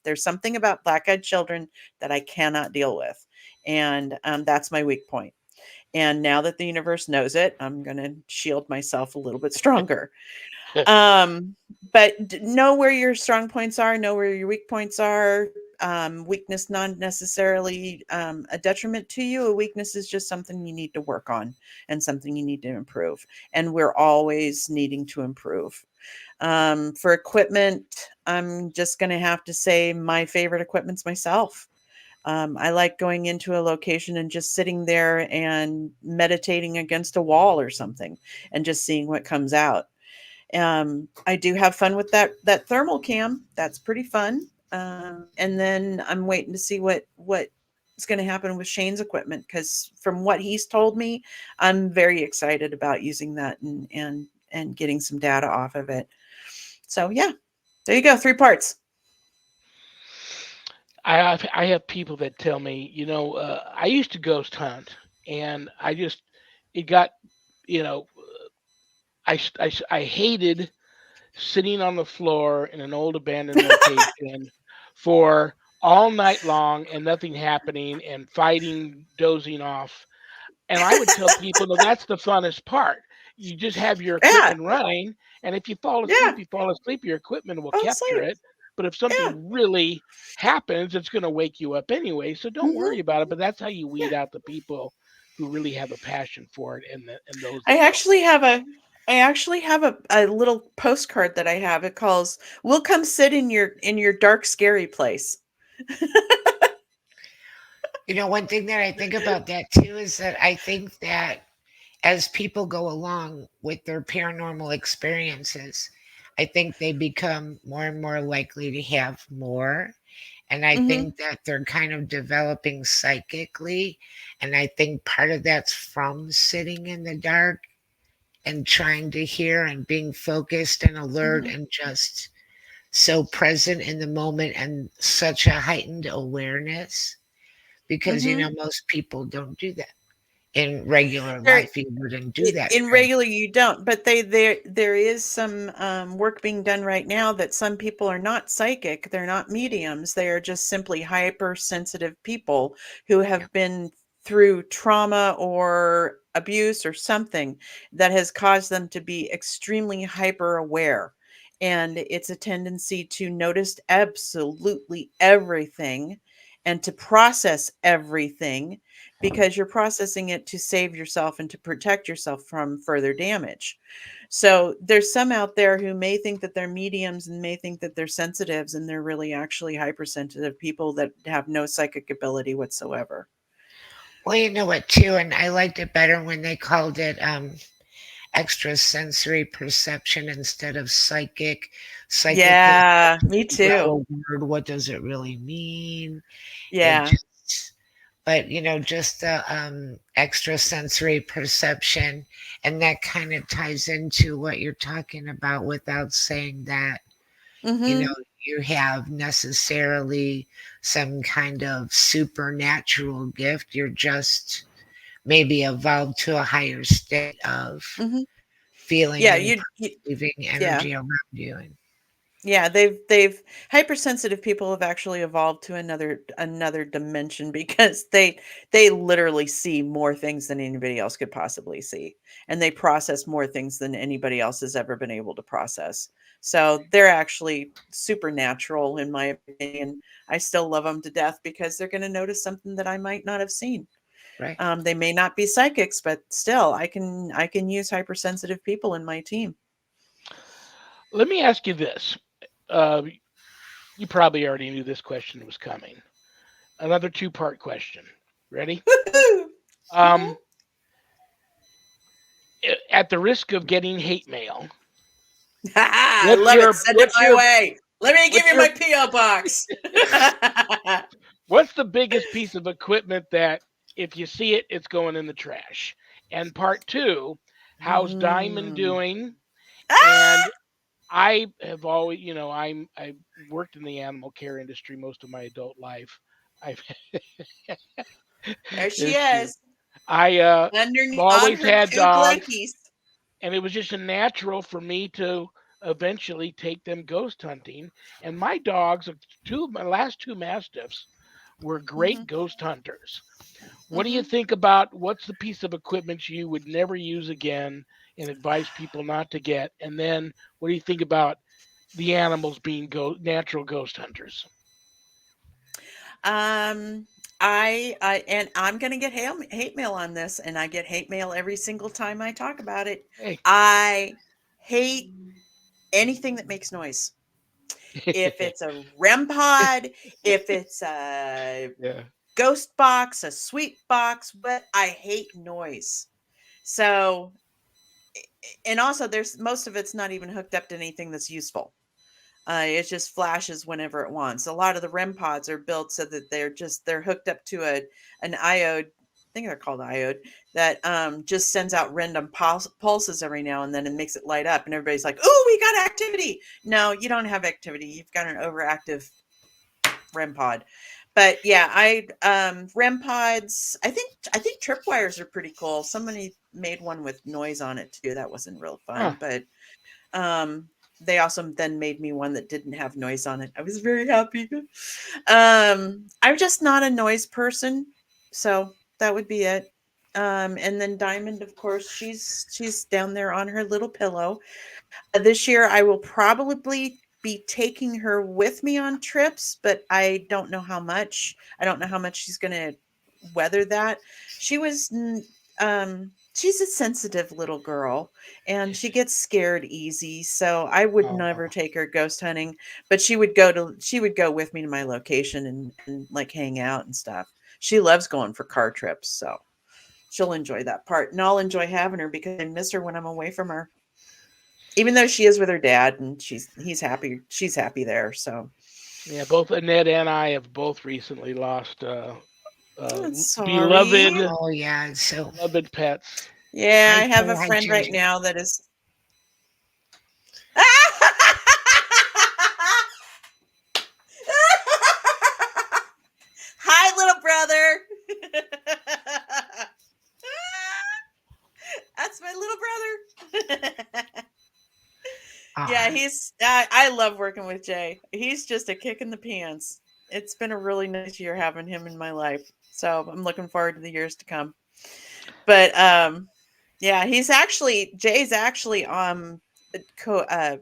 Speaker 4: there's something about black-eyed children that I cannot deal with, and that's my weak point. And now that the universe knows it, I'm going to shield myself a little bit stronger. um but know where your strong points are, know where your weak points are. Weakness not necessarily a detriment to you. A weakness is just something you need to work on and something you need to improve, and we're always needing to improve. For equipment, I'm just going to have to say my favorite equipment's myself. I like going into a location and just sitting there and meditating against a wall or something and just seeing what comes out. I do have fun with that thermal cam. That's pretty fun. And then I'm waiting to see what is going to happen with Shane's equipment, because from what he's told me, I'm very excited about using that and getting some data off of it. So yeah, there you go. 3 parts.
Speaker 1: I have people that tell me, I used to ghost hunt, and it got, you know, I hated sitting on the floor in an old abandoned location for all night long and nothing happening and fighting, dozing off. And I would tell people, no, that's the funnest part. You just have your
Speaker 4: Yeah,
Speaker 1: equipment running, and if you fall
Speaker 4: yeah.
Speaker 1: asleep, you fall asleep. Your equipment will
Speaker 4: Fall
Speaker 1: capture
Speaker 4: asleep.
Speaker 1: it. But if
Speaker 4: Yeah.
Speaker 1: something really happens, it's going to wake you up anyway. So don't worry
Speaker 4: Hmm.
Speaker 1: about it. But that's how you weed
Speaker 4: Yeah.
Speaker 1: out the people who really have a passion for it, and those
Speaker 4: I
Speaker 1: that don't.
Speaker 4: actually have a I actually have a little postcard that I have. It calls "We'll come sit in your dark scary place."
Speaker 3: One thing that I think about that too is that I think that as people go along with their paranormal experiences, I think they become more and more likely to have more. And I
Speaker 4: Mhm.
Speaker 3: think that they're kind of developing psychically. And I think part of that's from sitting in the dark and trying to hear and being focused and alert
Speaker 4: Mhm.
Speaker 3: and just so present in the moment and such a heightened awareness because
Speaker 4: Mhm.
Speaker 3: most people don't do that in regular
Speaker 4: There
Speaker 3: life. You wouldn't do that
Speaker 4: in
Speaker 3: kind.
Speaker 4: regular you don't, but there is some work being done right now that some people are not psychic, they're not mediums, they are just simply hypersensitive people who
Speaker 3: Yeah.
Speaker 4: have been through trauma or abuse or something that has caused them to be extremely hyper aware, and it's a tendency to notice absolutely everything and to process everything because you're processing it to save yourself and to protect yourself from further damage. So there's some out there who may think that they're mediums and may think that they're sensitives, and they're really actually hypersensitive people that have no psychic ability whatsoever.
Speaker 3: Well, you know what, too, and I liked it better when they called it extrasensory perception instead of psychic. Psychic is
Speaker 4: Yeah,
Speaker 3: such
Speaker 4: me
Speaker 3: an
Speaker 4: too.
Speaker 3: umbrella word. What does it really mean? It
Speaker 4: Yeah.
Speaker 3: just, but just the extrasensory perception, and that kind of ties into what you're talking about without saying that you know
Speaker 4: Mhm.
Speaker 3: you have necessarily some kind of supernatural gift. You're just maybe evolved to a higher state of
Speaker 4: Mhm.
Speaker 3: feeling
Speaker 4: Yeah,
Speaker 3: and
Speaker 4: you
Speaker 3: perceiving
Speaker 4: yeah.
Speaker 3: energy around you. And
Speaker 4: Yeah, they've hypersensitive people have actually evolved to another dimension because they literally see more things than anybody else could possibly see, and they process more things than anybody else has ever been able to process. So they're actually supernatural in my opinion. I still love them to death because they're going to notice something that I might not have seen.
Speaker 3: Right.
Speaker 4: They may not be psychics, but still, I can use hypersensitive people in my team.
Speaker 1: Let me ask you this. You probably already knew this question was coming. Another two-part question. Ready?
Speaker 4: Mhm.
Speaker 1: Um, at the risk of getting hate mail,
Speaker 4: I
Speaker 1: what's
Speaker 4: love it.
Speaker 1: your
Speaker 4: Send it
Speaker 1: what's
Speaker 4: my
Speaker 1: your
Speaker 4: way. Let me give
Speaker 1: what's
Speaker 4: you
Speaker 1: your
Speaker 4: my P.O. box.
Speaker 1: what's the biggest piece of equipment that if you see it, it's going in the trash? And part two, how's Diamond
Speaker 4: Mm.
Speaker 1: doing?
Speaker 4: Ah!
Speaker 1: And I have always, I worked in the animal care industry most of my adult life. I've
Speaker 4: There she
Speaker 1: it's true.
Speaker 4: is,
Speaker 1: I've
Speaker 4: underneath on
Speaker 1: always
Speaker 4: her
Speaker 1: had
Speaker 4: two
Speaker 1: dogs,
Speaker 4: blankies.
Speaker 1: and it was just a natural for me to eventually take them ghost hunting. And my dogs, my last two mastiffs, were
Speaker 4: Hmm.
Speaker 1: great ghost hunters. What do you
Speaker 4: Hmm.
Speaker 1: think about what's the piece of equipment you would never use again and advise people not to get? And then what do you think about the animals being natural ghost hunters?
Speaker 4: Um, and I'm gonna get hate mail on this, and I get hate mail every single time I talk about it.
Speaker 1: Hey.
Speaker 4: I hate anything that makes noise. If it's a REM pod, if it's a
Speaker 1: Yeah.
Speaker 4: ghost box, a sweet box, but I hate noise. So, and also there's most of it's not even hooked up to anything that's useful. It just flashes whenever it wants. A lot of the REM pods are built so that they're hooked up to an iode. I think they're called iode that just sends out random pulses every now and then and makes it light up, and everybody's like, "Oh, we got activity." No, you don't have activity. You've got an overactive REM pod. But yeah, REM pods. I think tripwires are pretty cool. Somebody made one with noise on it too. That wasn't real
Speaker 1: Huh.
Speaker 4: fun, but um, they also then made me one that didn't have noise on it. I was very happy. I'm just not a noise person, so that would be it. And then Diamond, of course, she's down there on her little pillow. This year, I will probably be taking her with me on trips, but I don't know how much. I don't know how much she's going to weather that. She's a sensitive little girl, and she gets scared easy. So I would
Speaker 1: Oh.
Speaker 4: never take her ghost hunting, but she would go with me to my location and like hang out and stuff. She loves going for car trips, so she'll enjoy that part, and I'll enjoy having her because I miss her when I'm away from her, even though she is with her dad and she's happy there. So
Speaker 1: Yeah, both Annette and I have both recently lost
Speaker 4: I'm sorry.
Speaker 1: beloved
Speaker 3: Oh yeah. So
Speaker 1: beloved pets.
Speaker 4: Yeah,
Speaker 3: hi
Speaker 4: I have
Speaker 3: Joe,
Speaker 4: a
Speaker 3: hi
Speaker 4: friend right
Speaker 3: Ginger.
Speaker 4: now that is Hi, little brother. That's my little brother. Yeah,
Speaker 3: Ah,
Speaker 4: I love working with Jay. He's just a kick in the pants. It's been a really nice year having him in my life. So I'm looking forward to the years to come. But yeah, Jay's actually co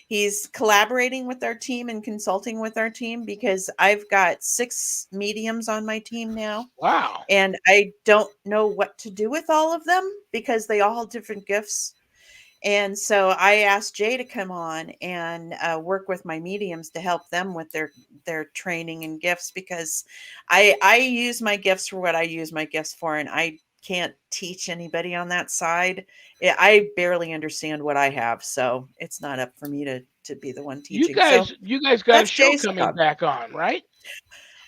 Speaker 4: he's collaborating with our team and consulting with our team because I've got 6 mediums on my team now,
Speaker 1: Wow.
Speaker 4: and I don't know what to do with all of them because they all have different gifts. And so I asked Jay to come on and work with my mediums to help them with their training and gifts because I use my gifts for what I use my gifts for, and I can't teach anybody on that side. I barely understand what I have, so it's not up for me to be the one
Speaker 1: You
Speaker 4: teaching. So
Speaker 1: guys you guys got a
Speaker 4: that's
Speaker 1: show
Speaker 4: Jay's
Speaker 1: coming
Speaker 4: job.
Speaker 1: back on, right?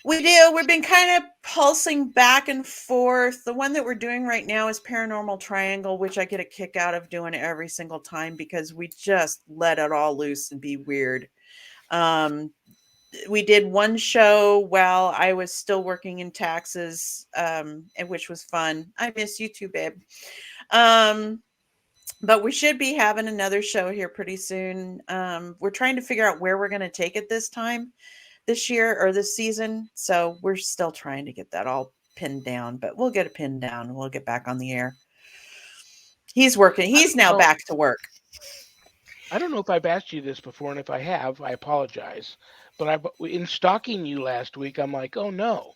Speaker 4: We do. We've been kind of pulsing back and forth. The one that we're doing right now is Paranormal Triangle, which I get a kick out of doing every single time because we just let it all loose and be weird. Um, we did one show while I was still working in taxes, and which was fun. I miss you too, babe. Um, but we should be having another show here pretty soon. We're trying to figure out where we're going to take it this year or this season. So we're still trying to get that all pinned down, but we'll get it pinned down and we'll get back on the air. He's working.
Speaker 1: I
Speaker 4: He's
Speaker 1: don't
Speaker 4: now
Speaker 1: know.
Speaker 4: back to work.
Speaker 1: I don't know if I've asked you this before, and if I have, I apologize. But in stalking you last week, I'm like, oh no.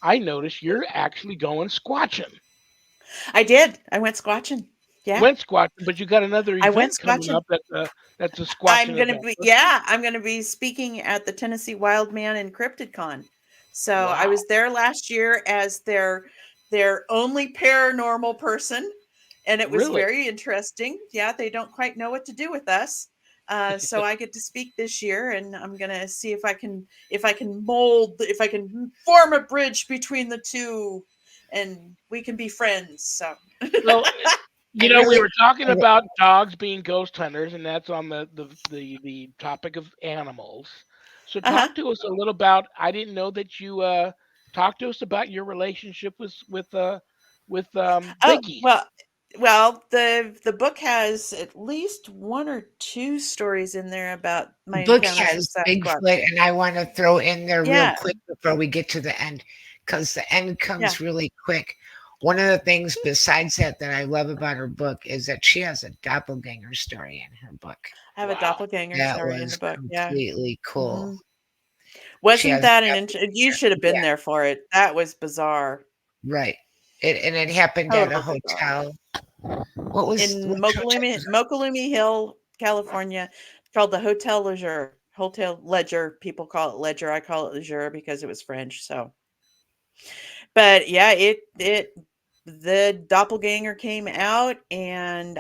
Speaker 1: I noticed you're actually going squatching.
Speaker 4: I did. I went squatching. Yeah.
Speaker 1: Went squatching, but you got another
Speaker 4: I went
Speaker 1: event coming
Speaker 4: squatching.
Speaker 1: up that's a squatching event.
Speaker 4: I'm gonna be speaking at the Tennessee Wildman and CryptidCon. So I
Speaker 1: Wow,
Speaker 4: was there last year as their only paranormal person, and it was
Speaker 1: really?
Speaker 4: very interesting. Yeah, they don't quite know what to do with us. So I get to speak this year, and I'm gonna see if I can form a bridge between the two, and we can be friends. So
Speaker 1: Well,
Speaker 3: I
Speaker 1: we
Speaker 3: really,
Speaker 1: were talking about dogs being ghost hunters, and that's on the topic of animals. So
Speaker 4: uh-huh.
Speaker 1: talk to us a little about. I didn't know that you talk to us about your relationship with
Speaker 4: Oh,
Speaker 1: Biggie.
Speaker 4: the book has at least one or two stories in there about my
Speaker 3: book
Speaker 4: encounters with
Speaker 3: has
Speaker 4: Sasquatch.
Speaker 3: Bigfoot, and I want to throw in there real
Speaker 4: Yeah,
Speaker 3: quick before we get to the end, because the end
Speaker 4: yeah.
Speaker 3: comes really quick. One of the things besides that I love about her book is that she has a doppelganger story in her book.
Speaker 4: I have a
Speaker 1: Wow.
Speaker 4: doppelganger
Speaker 3: That
Speaker 4: story in the
Speaker 3: was
Speaker 4: book. Yeah.
Speaker 3: completely cool.
Speaker 4: hmm
Speaker 3: She
Speaker 4: Wasn't
Speaker 3: has
Speaker 4: that an you
Speaker 3: doppelganger.
Speaker 4: should have been
Speaker 3: Yeah,
Speaker 4: there for it. That was bizarre.
Speaker 3: right. It happened at a
Speaker 4: Totally bizarre.
Speaker 3: hotel. What
Speaker 4: In
Speaker 3: hotel was it?
Speaker 4: Mokelumne Hill, California, called the Hotel Leisure. Hotel Ledger. People call it Ledger. I call it Leisure because it was French. So, but yeah, it the doppelganger came out, and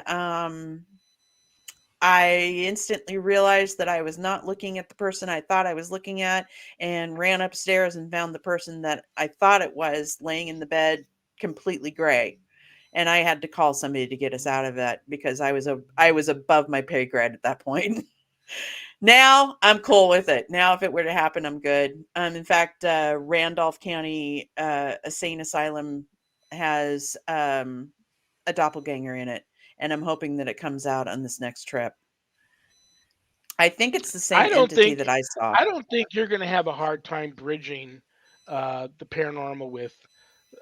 Speaker 4: I instantly realized that I was not looking at the person I thought I was looking at, and ran upstairs and found the person that I thought it was laying in the bed completely gray. And I had to call somebody to get us out of that because I was above my pay grade at that point. Now I'm cool with it. Now if it were to happen, I'm good. In fact, Randolph County Insane Asylum has a doppelganger in it, and I'm hoping that it comes out on this next trip. I think it's the same
Speaker 1: I don't
Speaker 4: entity
Speaker 1: think
Speaker 4: that I saw
Speaker 1: I don't think you're going to have a hard time bridging the paranormal with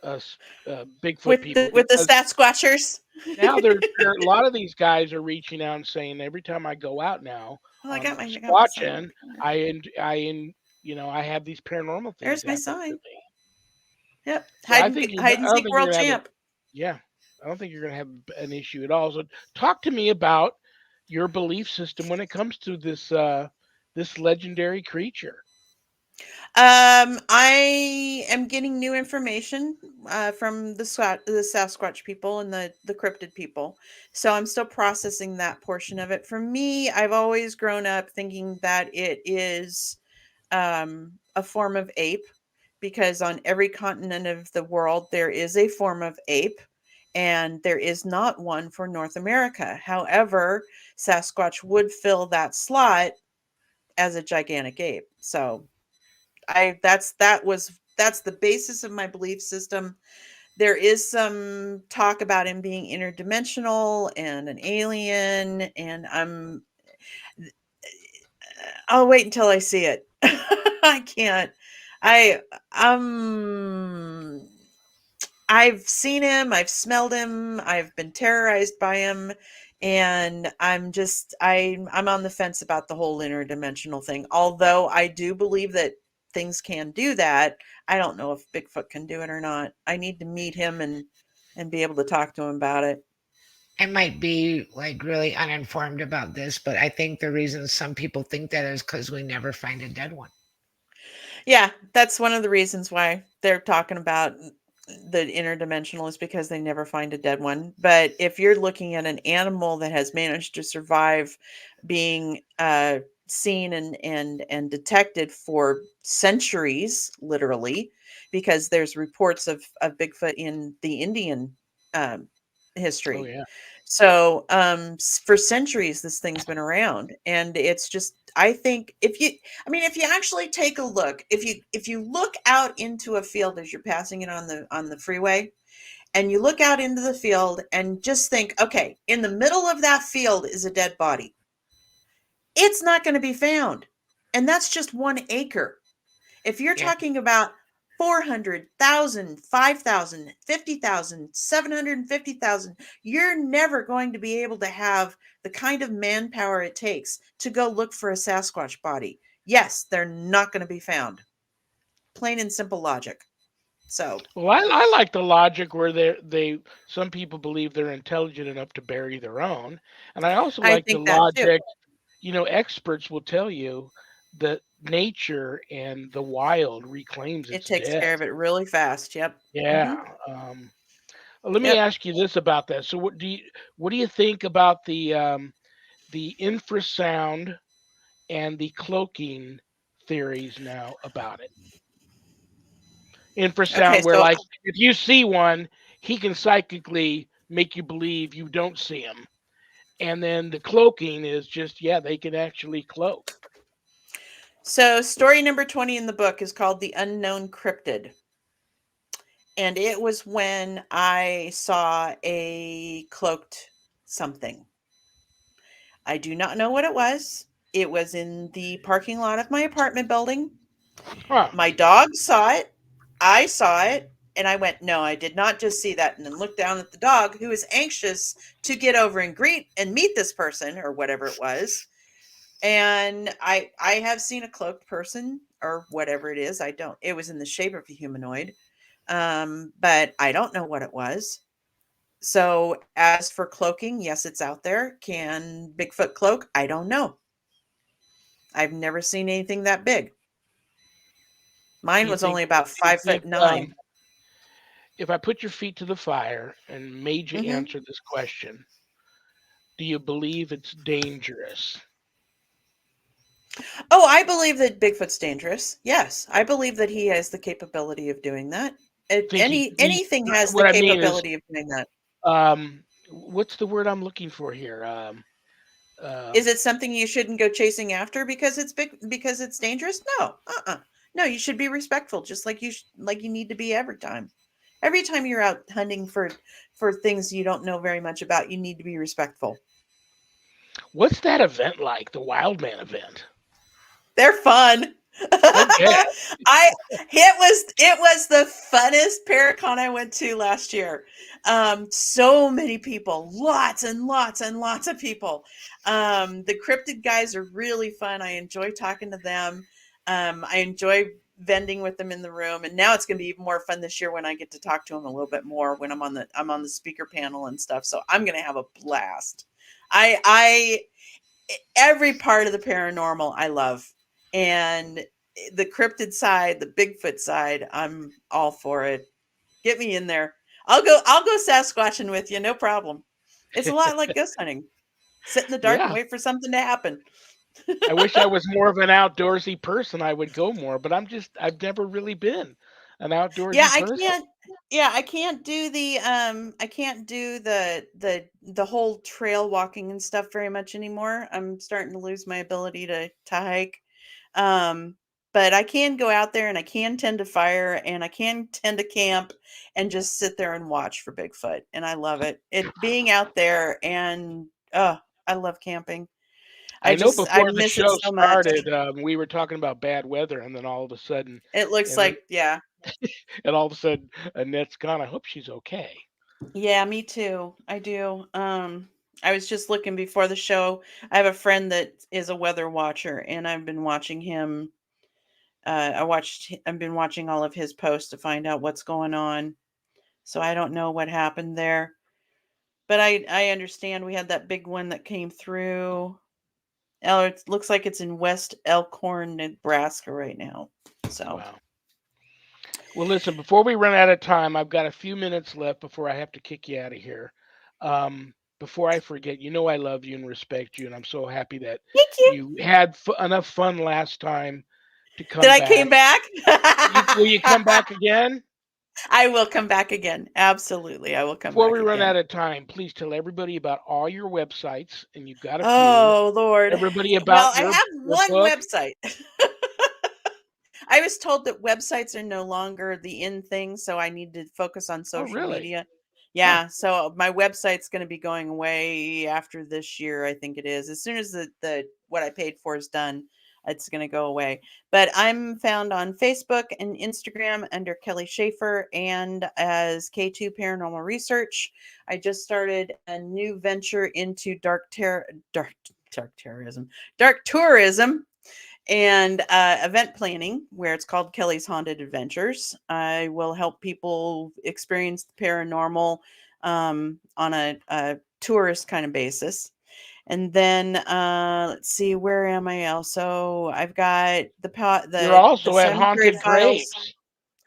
Speaker 1: us Bigfoot people
Speaker 4: with the
Speaker 1: because
Speaker 4: Sasquatchers.
Speaker 1: now a lot of these guys are reaching out and saying every time I go out now
Speaker 4: Oh,
Speaker 1: on
Speaker 4: I got my sign
Speaker 1: squatching,
Speaker 4: up here.
Speaker 1: I have these paranormal things
Speaker 4: There's my
Speaker 1: happen to
Speaker 4: sign.
Speaker 1: me.
Speaker 4: Yep,
Speaker 1: So
Speaker 4: hide and
Speaker 1: I don't
Speaker 4: seek
Speaker 1: think you're
Speaker 4: world
Speaker 1: gonna have
Speaker 4: champ.
Speaker 1: yeah, I don't think you're gonna have an issue at all. So talk to me about your belief system when it comes to this legendary creature.
Speaker 4: I am getting new information from the Sasquatch people and the cryptid people, so I'm still processing that portion of it. For me, I've always grown up thinking that it is a form of ape, because on every continent of the world there is a form of ape, and there is not one for North America. However, Sasquatch would fill that slot as a gigantic ape. So that's the basis of my belief system. There is some talk about him being interdimensional and an alien, and I'll wait until I see it. I can't. I um I've seen him, I've smelled him, I've been terrorized by him, and I'm on the fence about the whole interdimensional thing. Although I do believe that things can do that, I don't know if Bigfoot can do it or not. I need to meet him and be able to talk to him about it.
Speaker 3: I might be like really uninformed about this, but I think the reason some people think that is because we never find a dead one.
Speaker 4: Yeah, that's one of the reasons why they're talking about the interdimensional, is because they never find a dead one. But if you're looking at an animal that has managed to survive being seen and detected for centuries, literally, because there's reports of Bigfoot in the Indian um,
Speaker 1: Oh
Speaker 4: history.
Speaker 1: yeah.
Speaker 4: So for centuries, this thing's been around, and it's just, I think, if you actually take a look, if you look out into a field as you're passing it on the freeway, and you look out into the field and just think, okay, in the middle of that field is a dead body. It's not going to be found. And that's just 1 acre. If you're
Speaker 1: Yeah.
Speaker 4: talking about 400,000, 5,000, 50,000, 750,000, you're never going to be able to have the kind of manpower it takes to go look for a Sasquatch body. Yes, they're not going to be found. Plain and simple logic. So
Speaker 1: Well, I like the logic where some people believe they're intelligent enough to bury their own, and I also
Speaker 4: I
Speaker 1: like the
Speaker 4: think that too.
Speaker 1: logic. Experts will tell you that nature and the wild reclaims
Speaker 4: It
Speaker 1: its
Speaker 4: takes
Speaker 1: dead.
Speaker 4: care of it really fast. Yep.
Speaker 1: Yeah.
Speaker 4: Hmm.
Speaker 1: Let me
Speaker 4: Yep.
Speaker 1: ask you this about that. So, what do you think about the infrasound and the cloaking theories now about it?
Speaker 4: Okay.
Speaker 1: Infrasound, where
Speaker 4: So
Speaker 1: like if you see one, he can psychically make you believe you don't see him. And then the cloaking is just, yeah, they can actually cloak.
Speaker 4: story number 20 in the book is called The Unknown Cryptid. And it was when I saw a cloaked something. I do not know what it was. It was in the parking lot of my apartment building.
Speaker 1: Huh.
Speaker 4: My dog saw it. I saw it. And I went, no, I did not just see that. And then looked down at the dog, who was anxious to get over and greet and meet this person or whatever it was. And I have seen a cloaked person or whatever it is. I don't. It was in the shape of a humanoid, but I don't know what it was. So as for cloaking, yes, it's out there. Can Bigfoot cloak? I don't know. I've never seen anything that big.
Speaker 1: Do
Speaker 4: Mine
Speaker 1: you
Speaker 4: was
Speaker 1: think?
Speaker 4: only about
Speaker 1: Do you
Speaker 4: 5 foot
Speaker 1: think?
Speaker 4: 9.
Speaker 1: If I put your feet to the fire and made you
Speaker 4: Hmm.
Speaker 1: answer this question, do you believe it's dangerous?
Speaker 4: Oh, I believe that Bigfoot's dangerous. Yes, I believe that he has the capability of doing that.
Speaker 1: Think he
Speaker 4: Anything has the
Speaker 1: what I mean is,
Speaker 4: capability of doing that.
Speaker 1: what's the word I'm looking for here?
Speaker 4: Is
Speaker 1: Um,
Speaker 4: it something you shouldn't go chasing after because it's big because it's dangerous? No. Uh-uh. No, you should be respectful just like like you need to be every time. Every time you're out hunting for things you don't know very much about, you need to be respectful.
Speaker 1: what's that event like? The Wildman event?
Speaker 4: They're fun.
Speaker 1: Okay.
Speaker 4: I it was the funnest Paracon I went to last year. So many people, lots and lots and lots of people. The cryptid guys are really fun. I enjoy talking to them. I enjoy vending with them in the room, and now it's going to be even more fun this year when I get to talk to them a little bit more when I'm on the speaker panel and stuff. So I'm going to have a blast. I every part of the paranormal I love. And the cryptid side, the Bigfoot side, I'm all for it. Get me in there. I'll go Sasquatching with you, no problem. It's a lot like ghost hunting. Sit in the dark and
Speaker 1: Yeah.
Speaker 4: wait for something to happen.
Speaker 1: I wish I was more of an outdoorsy person. I would go more, but I've never really been an
Speaker 4: Yeah,
Speaker 1: outdoorsy
Speaker 4: I
Speaker 1: person.
Speaker 4: can't yeah, I can't do I can't do the whole trail walking and stuff very much anymore. I'm starting to lose my ability to hike. Um, but I can go out there and I can tend to fire and I can tend to camp and just sit there and watch for Bigfoot. And I love it. It being out there and I love camping.
Speaker 1: I know
Speaker 4: I
Speaker 1: before the
Speaker 4: miss it
Speaker 1: show
Speaker 4: so much.
Speaker 1: started, we were talking about bad weather, and then all of a sudden,
Speaker 4: It looks
Speaker 1: and then
Speaker 4: like yeah.
Speaker 1: and all of a sudden, Annette's gone. I hope she's okay.
Speaker 4: Yeah, me too. I do. I was just looking before the show. I have a friend that is a weather watcher and I've been watching him. I've been watching all of his posts to find out what's going on. So I don't know what happened there. But I understand we had that big one that came through. Oh, it looks like it's in West Elkhorn, Nebraska right now. So,
Speaker 1: Wow. Well, listen, before we run out of time, I've got a few minutes left before I have to kick you out of here. Before I forget, I love you and respect you, and I'm so happy that
Speaker 4: thank you.
Speaker 1: you had enough fun last time to
Speaker 4: That
Speaker 1: come
Speaker 4: I came
Speaker 1: back.
Speaker 4: back.
Speaker 1: Will you come back again?
Speaker 4: I will come back again. Absolutely. I will come
Speaker 1: Before we
Speaker 4: back
Speaker 1: run
Speaker 4: again.
Speaker 1: out of time, please tell everybody about all your websites, and you've got a few.
Speaker 4: Oh, Lord.
Speaker 1: Everybody
Speaker 4: Well,
Speaker 1: about
Speaker 4: I
Speaker 1: your
Speaker 4: have
Speaker 1: your
Speaker 4: one
Speaker 1: book.
Speaker 4: website. I was told that websites are no longer the in thing, so I need to focus on
Speaker 1: Oh,
Speaker 4: social
Speaker 1: really?
Speaker 4: media.
Speaker 1: Huh.
Speaker 4: Yeah, so my website's going to be going away after this year, I think it is. As soon as the what I paid for is done, it's going to go away. But I'm found on Facebook and Instagram under Kelly Schaeffer and as K2 Paranormal Research. I just started a new venture into dark tourism. and event planning, where it's called Kelly's Haunted Adventures. I will help people experience the paranormal on a tourist kind of basis. And then let's see, where am I also? I've got
Speaker 1: You're
Speaker 4: the
Speaker 1: also at
Speaker 4: Cemetery
Speaker 1: Haunted
Speaker 4: Files,
Speaker 1: Graves.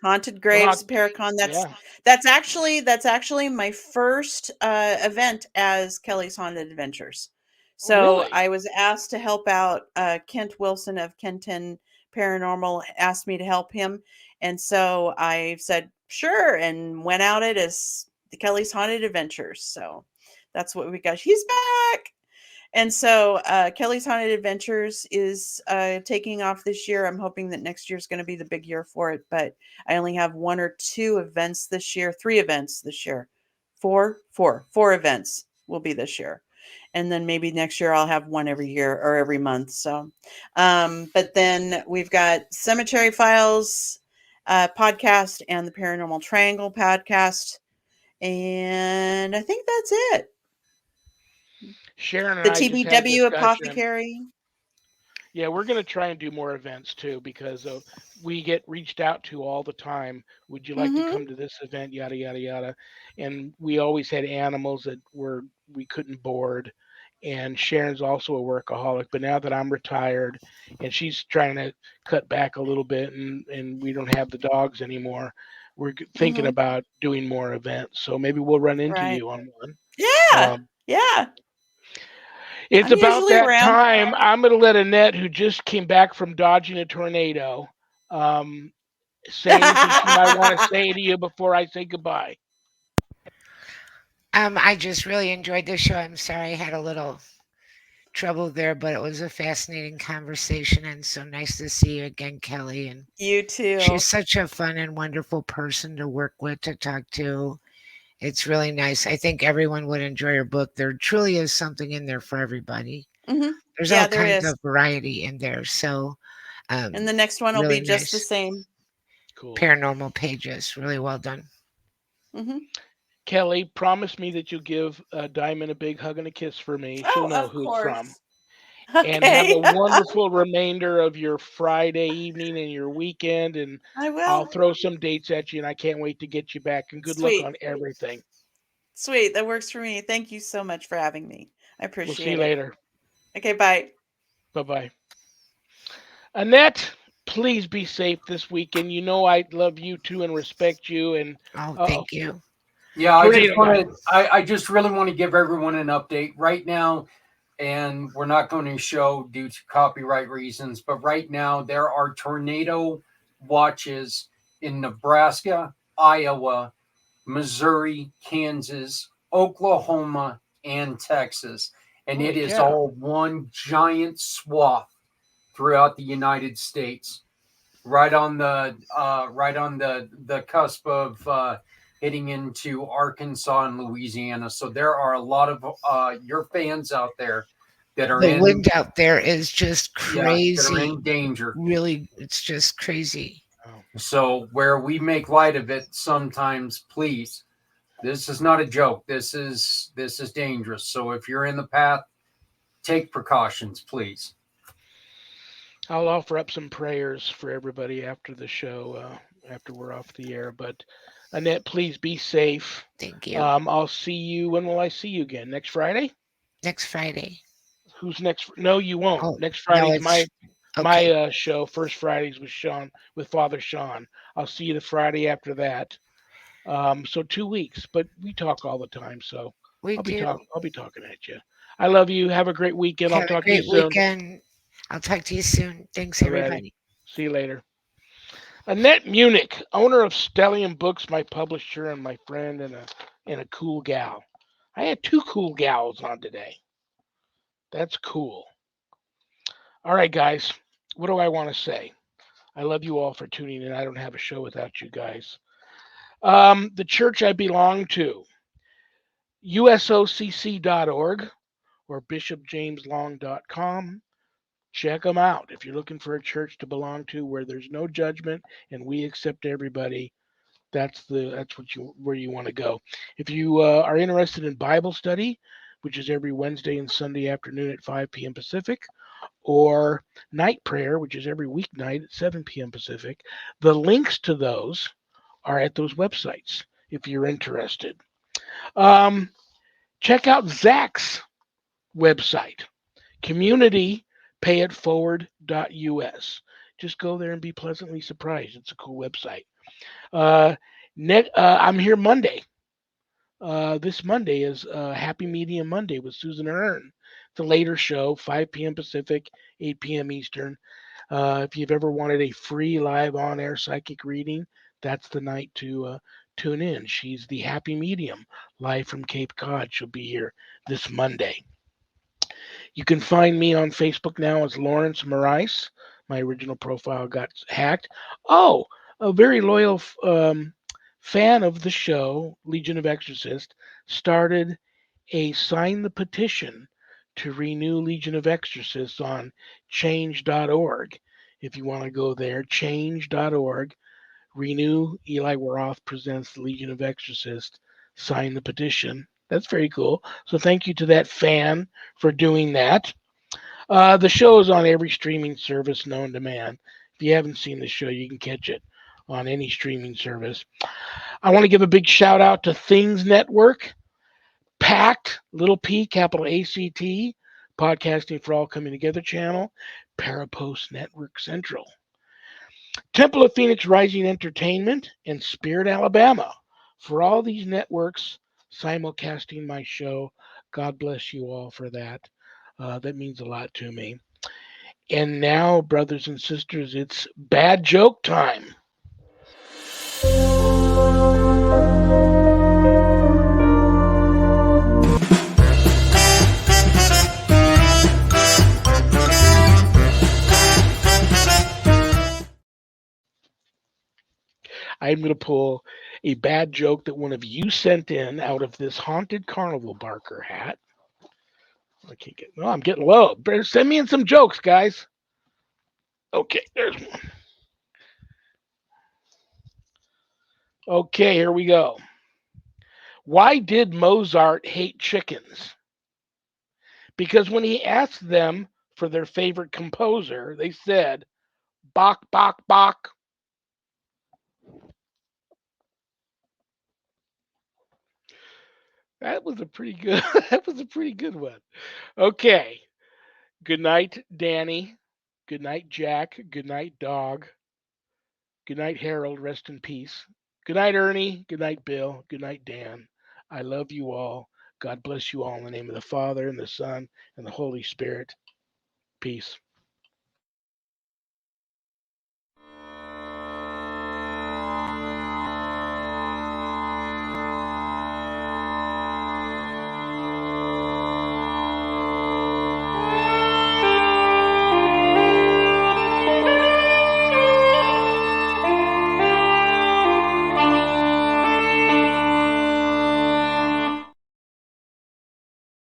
Speaker 4: Haunted
Speaker 1: Or
Speaker 4: Graves, Paracon.
Speaker 1: yeah.
Speaker 4: That's actually my first event as Kelly's Haunted Adventures.
Speaker 1: Oh,
Speaker 4: So
Speaker 1: really?
Speaker 4: I was asked to help out. Kent Wilson of Kenton Paranormal asked me to help him, and so I said sure, and went out it as the Kelly's Haunted Adventures. So that's what we got. He's back. And so Kelly's Haunted Adventures is taking off this year. I'm hoping that next year is going to be the big year for it, but I only have 1 or 2 events this year, 3 events this year. Four events will be this year. And then maybe next year I'll have 1 every year or every month. So, but then we've got Cemetery Files podcast and the Paranormal Triangle podcast. And I think that's it.
Speaker 1: Sharon and
Speaker 4: The
Speaker 1: I just had a
Speaker 4: TBW
Speaker 1: discussion.
Speaker 4: Apothecary.
Speaker 1: Yeah, we're going to try and do more events too because we get reached out to all the time. Would you like to
Speaker 4: Mm-hmm.
Speaker 1: come to this event? Yada yada yada. And we always had animals that we couldn't board. And Sharon's also a workaholic, but now that I'm retired and she's trying to cut back a little bit and we don't have the dogs anymore, we're thinking
Speaker 4: Mm-hmm.
Speaker 1: about doing more events. So maybe we'll run into
Speaker 4: Right.
Speaker 1: you on one.
Speaker 4: Yeah.
Speaker 1: Um,
Speaker 4: Yeah.
Speaker 1: It's
Speaker 4: I'm
Speaker 1: about
Speaker 4: usually
Speaker 1: that
Speaker 4: around.
Speaker 1: time. I'm going to let Annette, who just came back from dodging a tornado, say anything she might want to say to you before I say goodbye.
Speaker 3: I just really enjoyed the show. I'm sorry I had a little trouble there, but it was a fascinating conversation and so nice to see you again, Kelly. And
Speaker 4: You too.
Speaker 3: she's such a fun and wonderful person to work with, to talk to. It's really nice. I think everyone would enjoy her book. There truly is something in there for everybody.
Speaker 4: Mm-hmm.
Speaker 3: There's
Speaker 4: Yeah,
Speaker 3: all
Speaker 4: there
Speaker 3: kinds
Speaker 4: is.
Speaker 3: of variety in there. So,
Speaker 4: And the next one will
Speaker 3: really
Speaker 4: be just the
Speaker 3: nice.
Speaker 4: same.
Speaker 1: Cool.
Speaker 3: Paranormal pages. Really well done.
Speaker 4: Mm-hmm.
Speaker 1: Kelly, promise me that you'll give Diamond a big hug and a kiss for me. She'll
Speaker 4: Oh,
Speaker 1: know
Speaker 4: of
Speaker 1: who it's from.
Speaker 4: course.
Speaker 1: And have a
Speaker 4: Okay.
Speaker 1: wonderful remainder of your Friday evening and your weekend. And
Speaker 4: I
Speaker 1: I'll
Speaker 4: will.
Speaker 1: throw some dates at you, and I can't wait to get you back. And good luck
Speaker 4: Sweet.
Speaker 1: on everything.
Speaker 4: Sweet. That works for me. Thank you so much for having me. I
Speaker 1: We'll see you
Speaker 4: appreciate it.
Speaker 1: later.
Speaker 4: Okay, bye.
Speaker 1: Bye bye. Annette, please be safe this weekend. You know I love you too and respect you. And
Speaker 3: Oh,
Speaker 1: uh-oh,
Speaker 3: thank you.
Speaker 2: Yeah, I just
Speaker 1: tornado guy.
Speaker 2: want to. I just really want to give everyone an update right now, and we're not going to show due to copyright reasons. But right now, there are tornado watches in Nebraska, Iowa, Missouri, Kansas, Oklahoma, and Texas, and it
Speaker 1: Holy
Speaker 2: is
Speaker 1: cow.
Speaker 2: all one giant swath throughout the United States, right on the cusp of hitting into Arkansas and Louisiana. So there are a lot of your fans out there that are
Speaker 3: The
Speaker 2: in
Speaker 3: wind out there is just
Speaker 2: that are
Speaker 3: crazy.
Speaker 2: in danger.
Speaker 3: Really, it's just crazy.
Speaker 1: Oh.
Speaker 2: So where we make light of it sometimes, please. This is not a joke. This is dangerous. So if you're in the path, take precautions, please.
Speaker 1: I'll offer up some prayers for everybody after the show, after we're off the air. But Annette, please be safe.
Speaker 3: Thank you.
Speaker 1: I'll see you. When will I see you again? Next Friday?
Speaker 3: Next Friday.
Speaker 1: Who's next? No, you won't.
Speaker 3: Oh,
Speaker 1: Next
Speaker 3: no,
Speaker 1: Friday's
Speaker 3: it's
Speaker 1: my
Speaker 3: okay.
Speaker 1: show. First Fridays with Father Sean. I'll see you the Friday after that. So 2 weeks, but we talk all the time. So
Speaker 3: We do.
Speaker 1: I'll be talking at you. I love you. Have a great weekend. I'll
Speaker 3: Have a
Speaker 1: talk to you
Speaker 3: great
Speaker 1: soon.
Speaker 3: weekend. I'll talk to you soon. Thanks,
Speaker 1: Alrighty.
Speaker 3: everybody.
Speaker 1: See you later. Annette Munich, owner of Stellium Books, my publisher and my friend, and a cool gal. I had 2 cool gals on today. That's cool. All right, guys. What do I want to say? I love you all for tuning in. I don't have a show without you guys. The church I belong to, usocc.org or bishopjameslong.com. Check them out. If you're looking for a church to belong to where there's no judgment and we accept everybody, that's where you want to go. If you are interested in Bible study, which is every Wednesday and Sunday afternoon at 5 p.m. Pacific, or night prayer, which is every weeknight at 7 p.m. Pacific. The links to those are at those websites if you're interested. Um, check out Zach's website, communitypayitforward.us. Just go there and be pleasantly surprised. It's a cool website. Uh, I'm here Monday. This Monday is Happy Medium Monday with Susan Ahern. It's a later show, 5 p.m. Pacific, 8 p.m. Eastern. If you've ever wanted a free live on-air psychic reading, that's the night to tune in. She's the Happy Medium, live from Cape Cod. She'll be here this Monday. You can find me on Facebook now as Lawrence Morais. My original profile got hacked. Oh, a very loyal fan of the show, Legion of Exorcists, started a sign the petition to renew Legion of Exorcists on change.org. If you want to go there, change.org, renew Eli Waroth presents the Legion of Exorcists, sign the petition. That's very cool. So thank you to that fan for doing that. The show is on every streaming service known to man. If you haven't seen the show, you can catch it on any streaming service. I want to give a big shout out to Things Network, PACT, little P, capital ACT, Podcasting for All Coming Together channel, Parapost Network Central, Temple of Phoenix Rising Entertainment, and Spirit, Alabama. For all these networks simulcasting my show, God bless you all for that. That means a lot to me. And now, brothers and sisters, it's bad joke time. I'm going to pull a bad joke that one of you sent in out of this haunted carnival barker hat. I can't get. No, I'm getting low. Better send me in some jokes, guys. Okay, there's one. Okay, here we go. Why did Mozart hate chickens? Because when he asked them for their favorite composer, they said, Bach, Bach, Bach. That was a pretty good. That was a pretty good one. Okay. Good night, Danny. Good night, Jack. Good night, Dog. Good night, Harold. Rest in peace. Good night, Ernie. Good night, Bill. Good night, Dan. I love you all. God bless you all in the name of the Father and the Son and the Holy Spirit. Peace.